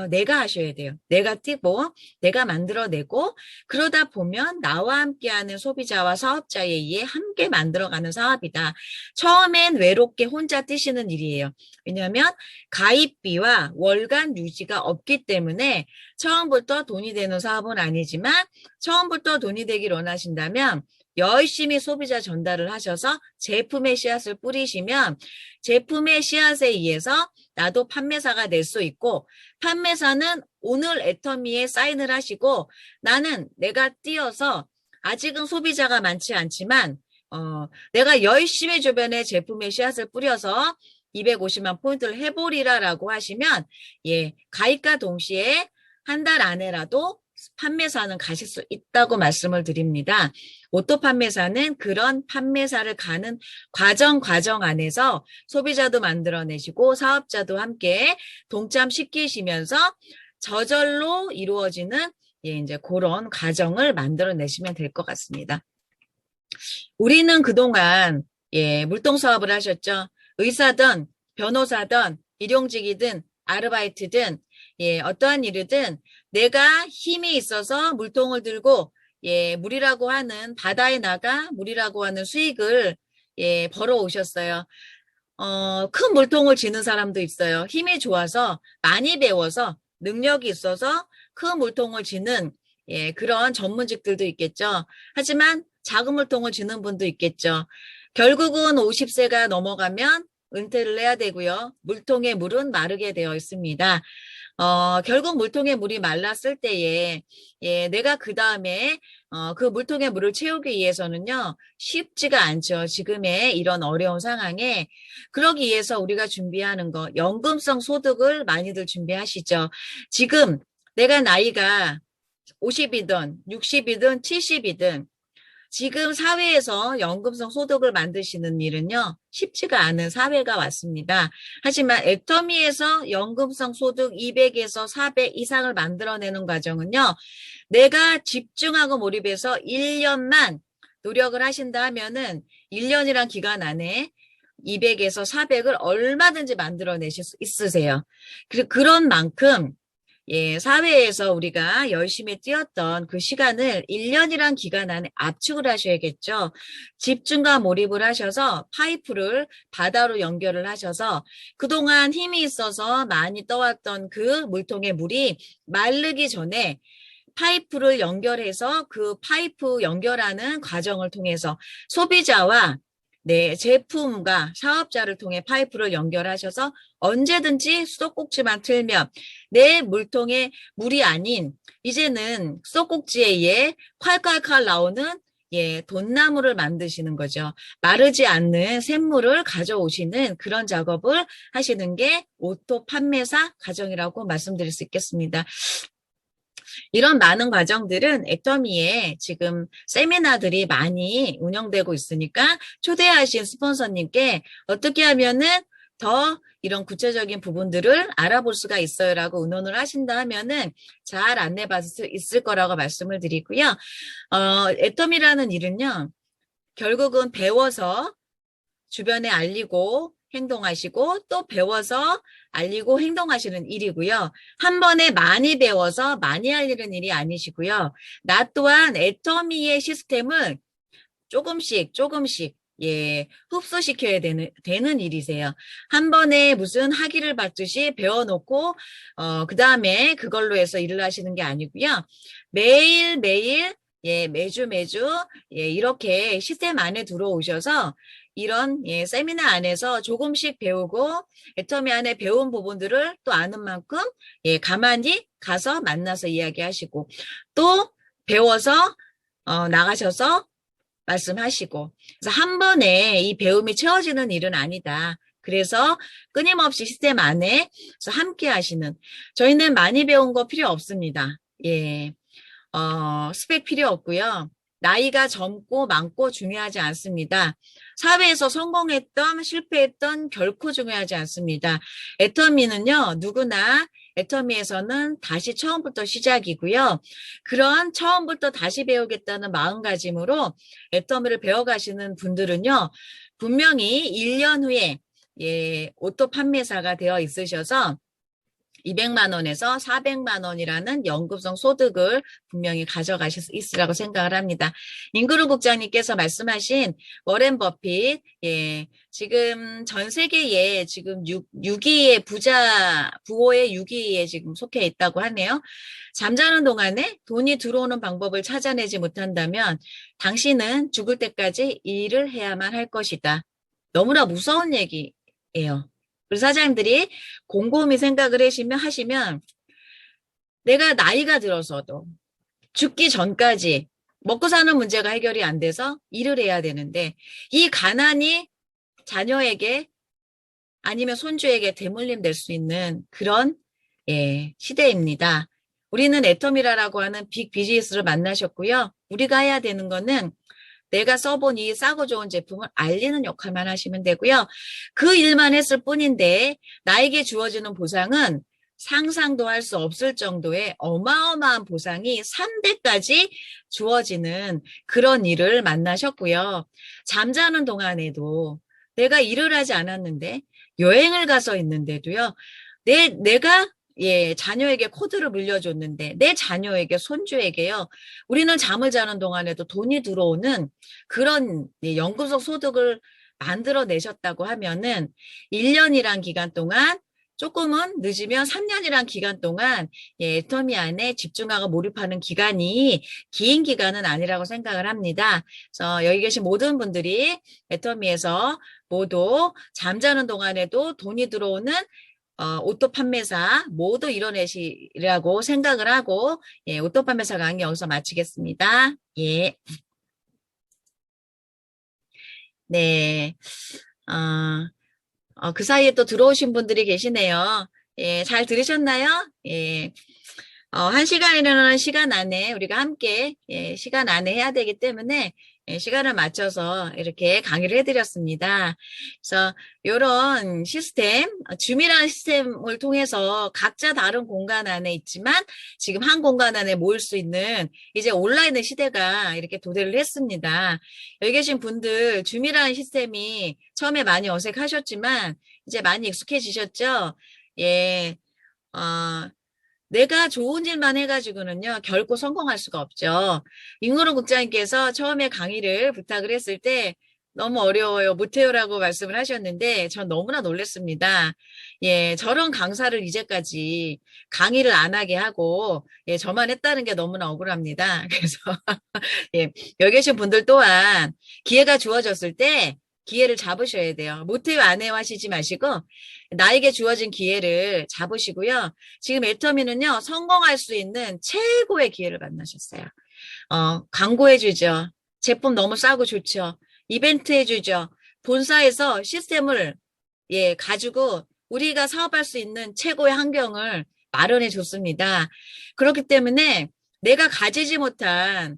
내가 하셔야 돼요. 내가 뛰고 내가 만들어내고 그러다 보면 나와 함께하는 소비자와 사업자에 의해 함께 만들어가는 사업이다. 처음엔 외롭게 혼자 뛰시는 일이에요. 왜냐하면 가입비와 월간 유지가 없기 때문에 처음부터 돈이 되는 사업은 아니지만 처음부터 돈이 되길 원하신다면 열심히 소비자 전달을 하셔서 제품의 씨앗을 뿌리시면 제품의 씨앗에 의해서 나도 판매사가 될 수 있고 판매사는 오늘 애터미에 사인을 하시고 나는 내가 뛰어서 아직은 소비자가 많지 않지만 내가 열심히 주변에 제품의 씨앗을 뿌려서 250만 포인트를 해보리라라고 하시면 예 가입과 동시에 한 달 안에라도 판매사는 가실 수 있다고 말씀을 드립니다. 오토 판매사는 그런 판매사를 가는 과정 안에서 소비자도 만들어내시고 사업자도 함께 동참시키시면서 저절로 이루어지는 예, 이제 그런 과정을 만들어내시면 될 것 같습니다. 우리는 그동안 예, 물동 사업을 하셨죠. 의사든 변호사든 일용직이든 아르바이트든 예, 어떠한 일이든 내가 힘이 있어서 물통을 들고 예, 물이라고 하는 바다에 나가 물이라고 하는 수익을 예, 벌어오셨어요. 큰 물통을 지는 사람도 있어요. 힘이 좋아서, 많이 배워서, 능력이 있어서 큰 물통을 지는, 예, 그런 전문직들도 있겠죠. 하지만 작은 물통을 지는 분도 있겠죠. 결국은 50세가 넘어가면 은퇴를 해야 되고요. 물통의 물은 마르게 되어 있습니다. 결국 물통의 물이 말랐을 때에, 예, 내가 그 다음에, 그 물통의 물을 채우기 위해서는요, 쉽지가 않죠. 지금의 이런 어려운 상황에. 그러기 위해서 우리가 준비하는 거, 연금성 소득을 많이들 준비하시죠. 지금 내가 나이가 50이든 60이든 70이든 지금 사회에서 연금성 소득을 만드시는 일은요, 쉽지가 않은 사회가 왔습니다. 하지만 애터미에서 연금성 소득 200에서 400 이상을 만들어내는 과정은요, 내가 집중하고 몰입해서 1년만 노력을 하신다 하면은 1년이란 기간 안에 200에서 400을 얼마든지 만들어내실 수 있으세요. 그런 만큼 예, 사회에서 우리가 열심히 뛰었던 그 시간을 1년이란 기간 안에 압축을 하셔야겠죠. 집중과 몰입을 하셔서 파이프를 바다로 연결을 하셔서 그동안 힘이 있어서 많이 떠왔던 그 물통의 물이 마르기 전에 파이프를 연결해서 그 파이프 연결하는 과정을 통해서 소비자와 네, 제품과 사업자를 통해 파이프를 연결하셔서 언제든지 수도꼭지만 틀면 내 물통에 물이 아닌 이제는 수도꼭지에 의해 콸콸콸 나오는 예, 돈나무를 만드시는 거죠. 마르지 않는 샘물을 가져오시는 그런 작업을 하시는 게 오토 판매사 과정이라고 말씀드릴 수 있겠습니다. 이런 많은 과정들은 애터미에 지금 세미나들이 많이 운영되고 있으니까 초대하신 스폰서님께 어떻게 하면은 더 이런 구체적인 부분들을 알아볼 수가 있어요라고 의논을 하신다 하면은 잘 안내받을 수 있을 거라고 말씀을 드리고요. 애터미라는 일은요, 결국은 배워서 주변에 알리고 행동하시고 또 배워서 알리고 행동하시는 일이고요. 한 번에 많이 배워서 많이 알리는 일이 아니시고요. 나 또한 애터미의 시스템을 조금씩 예, 흡수시켜야 되는 일이세요. 한 번에 무슨 학위를 받듯이 배워놓고 그 다음에 그걸로 해서 일을 하시는 게 아니고요. 매일매일 예, 매주 예, 이렇게 시스템 안에 들어오셔서 이런 예, 세미나 안에서 조금씩 배우고 애터미 안에 배운 부분들을 또 아는 만큼 예, 가만히 가서 만나서 이야기하시고 또 배워서 나가셔서 말씀하시고 그래서 한 번에 이 배움이 채워지는 일은 아니다. 그래서 끊임없이 시스템 안에 함께 하시는 저희는 많이 배운 거 필요 없습니다. 예, 스펙 필요 없고요. 나이가 젊고 많고 중요하지 않습니다. 사회에서 성공했던 실패했던 결코 중요하지 않습니다. 애터미는요. 누구나 애터미에서는 다시 처음부터 시작이고요. 그런 처음부터 다시 배우겠다는 마음가짐으로 애터미를 배워가시는 분들은요. 분명히 1년 후에 예, 오토 판매사가 되어 있으셔서 200만 원에서 400만 원이라는 연금성 소득을 분명히 가져가실 수 있으라고 생각을 합니다. 잉그룹 국장님께서 말씀하신 워렌 버핏, 예, 지금 전 세계에 지금 6위의 부호의 6위에 지금 속해 있다고 하네요. 잠자는 동안에 돈이 들어오는 방법을 찾아내지 못한다면 당신은 죽을 때까지 일을 해야만 할 것이다. 너무나 무서운 얘기예요. 우리 사장님들이 곰곰이 생각을 하시면 내가 나이가 들어서도 죽기 전까지 먹고 사는 문제가 해결이 안 돼서 일을 해야 되는데 이 가난이 자녀에게 아니면 손주에게 대물림 될 수 있는 그런 예, 시대입니다. 우리는 애터미라라고 하는 빅 비즈니스를 만나셨고요. 우리가 해야 되는 거는 내가 써본 이 싸고 좋은 제품을 알리는 역할만 하시면 되고요. 그 일만 했을 뿐인데 나에게 주어지는 보상은 상상도 할 수 없을 정도의 어마어마한 보상이 3배까지 주어지는 그런 일을 만나셨고요. 잠자는 동안에도 내가 일을 하지 않았는데 여행을 가서 있는데도요. 내가 예, 자녀에게 코드를 물려줬는데 내 자녀에게 손주에게요. 우리는 잠을 자는 동안에도 돈이 들어오는 그런 연금성 소득을 만들어내셨다고 하면은 1년이란 기간 동안 조금은 늦으면 3년이란 기간 동안 애터미 안에 집중하고 몰입하는 기간이 긴 기간은 아니라고 생각을 합니다. 그래서 여기 계신 모든 분들이 애터미에서 모두 잠자는 동안에도 돈이 들어오는 오토 판매사 모두 이뤄내시라고 생각을 하고 오토 판매사 강의 여기서 마치겠습니다. 예. 네. 그 사이에 또 들어오신 분들이 계시네요. 예, 잘 들으셨나요? 예. 1시간이라는 시간 안에 우리가 함께 시간 안에 해야 되기 때문에 시간을 맞춰서 이렇게 강의를 해드렸습니다. 그래서 이런 시스템, 줌이라는 시스템을 통해서 각자 다른 공간 안에 있지만 지금 한 공간 안에 모일 수 있는 이제 온라인의 시대가 이렇게 도래를 했습니다. 여기 계신 분들 줌이라는 시스템이 처음에 많이 어색하셨지만 이제 많이 익숙해지셨죠? 예, 내가 좋은 일만 해가지고는요, 결코 성공할 수가 없죠. 임근호 국장님께서 처음에 강의를 부탁을 했을 때 너무 어려워요, 못해요라고 말씀을 하셨는데 전 너무나 놀랐습니다. 예, 저런 강사를 이제까지 강의를 안 하게 하고 저만 했다는 게 너무나 억울합니다. 그래서 예, 여기 계신 분들 또한 기회가 주어졌을 때 기회를 잡으셔야 돼요. 못해요, 안 해요 하시지 마시고 나에게 주어진 기회를 잡으시고요. 지금 애터미는요, 성공할 수 있는 최고의 기회를 만나셨어요. 광고해주죠. 제품 너무 싸고 좋죠. 이벤트 해주죠. 본사에서 시스템을 가지고 우리가 사업할 수 있는 최고의 환경을 마련해 줬습니다. 그렇기 때문에 내가 가지지 못한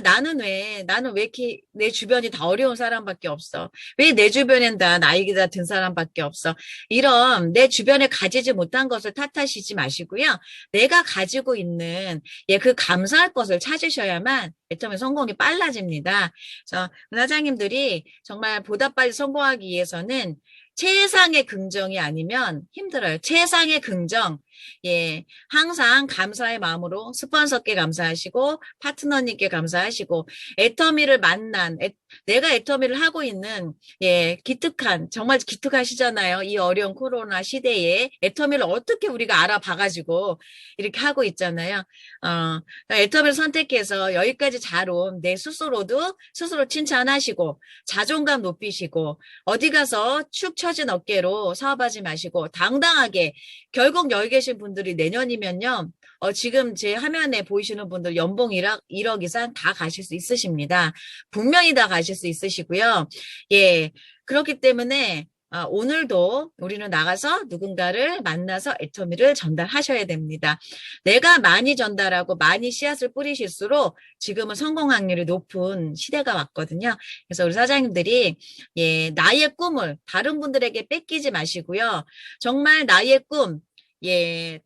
나는 왜 이렇게 내 주변이 다 어려운 사람밖에 없어? 왜 내 주변엔 다 나이가 든 사람밖에 없어? 이런 내 주변에 가지지 못한 것을 탓하시지 마시고요. 내가 가지고 있는 그 감사할 것을 찾으셔야만 애터미 성공이 빨라집니다. 그래서 사장님들이 정말 보다 빨리 성공하기 위해서는 최상의 긍정이 아니면 힘들어요. 최상의 긍정. 예, 항상 감사의 마음으로 스폰서께 감사하시고 파트너님께 감사하시고 애터미를 만난 내가 애터미를 하고 있는 기특한 정말 기특하시잖아요. 이 어려운 코로나 시대에 애터미를 어떻게 우리가 알아봐가지고 이렇게 하고 있잖아요. 애터미를 선택해서 여기까지 잘 온 내 스스로도 스스로 칭찬하시고 자존감 높이시고 어디 가서 축 처진 어깨로 사업하지 마시고 당당하게 결국 여기 계신 분들이 내년이면요. 지금 제 화면에 보이시는 분들 연봉 1억 이상 다 가실 수 있으십니다. 분명히 다 가실 수 있으시고요. 예, 그렇기 때문에 오늘도 우리는 나가서 누군가를 만나서 애터미를 전달하셔야 됩니다. 내가 많이 전달하고 많이 씨앗을 뿌리실수록 지금은 성공 확률이 높은 시대가 왔거든요. 그래서 우리 사장님들이 나의 꿈을 다른 분들에게 뺏기지 마시고요. 정말 나의 꿈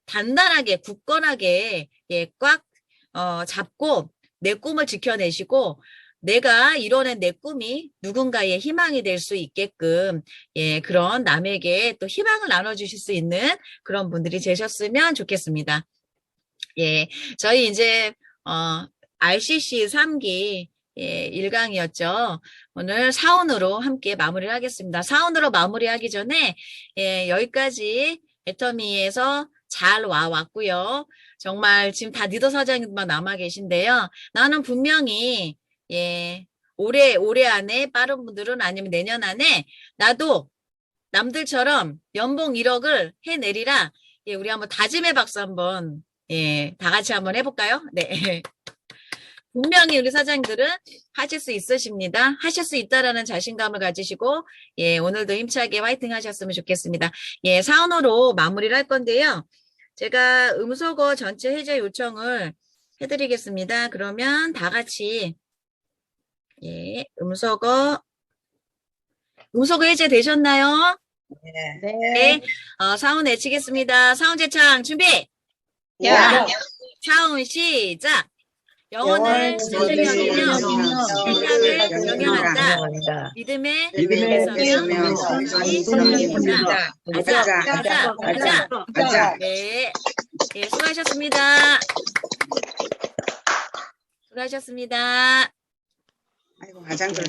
단단하게 굳건하게 꽉 잡고 내 꿈을 지켜내시고 내가 이뤄낸 내 꿈이 누군가의 희망이 될 수 있게끔 그런 남에게 또 희망을 나눠주실 수 있는 그런 분들이 되셨으면 좋겠습니다. 저희 이제 RCC 3기 1강이었죠. 오늘 사운으로 함께 마무리를 하겠습니다. 사운으로 마무리하기 전에 여기까지 애터미에서 잘 왔고요. 정말 지금 다 리더 사장님만 남아 계신데요. 나는 분명히 올해 안에 빠른 분들은 아니면 내년 안에 나도 남들처럼 연봉 1억을 해내리라. 우리 한번 다짐의 박수 한번 다 같이 한번 해볼까요? 네. 분명히 우리 사장님들은 하실 수 있으십니다. 하실 수 있다라는 자신감을 가지시고 오늘도 힘차게 화이팅 하셨으면 좋겠습니다. 사운으로 마무리를 할 건데요. 제가 음소거 전체 해제 요청을 해드리겠습니다. 그러면 다 같이 음소거 해제 되셨나요? 네. 사운 외치겠습니다. 사운 재창 준비. 사운 시작. 영혼을 생명이며 생각을 경영한다. 믿음의 에서며 성령입니다. 가자. 네, 수고하셨습니다. 아이고, 화장실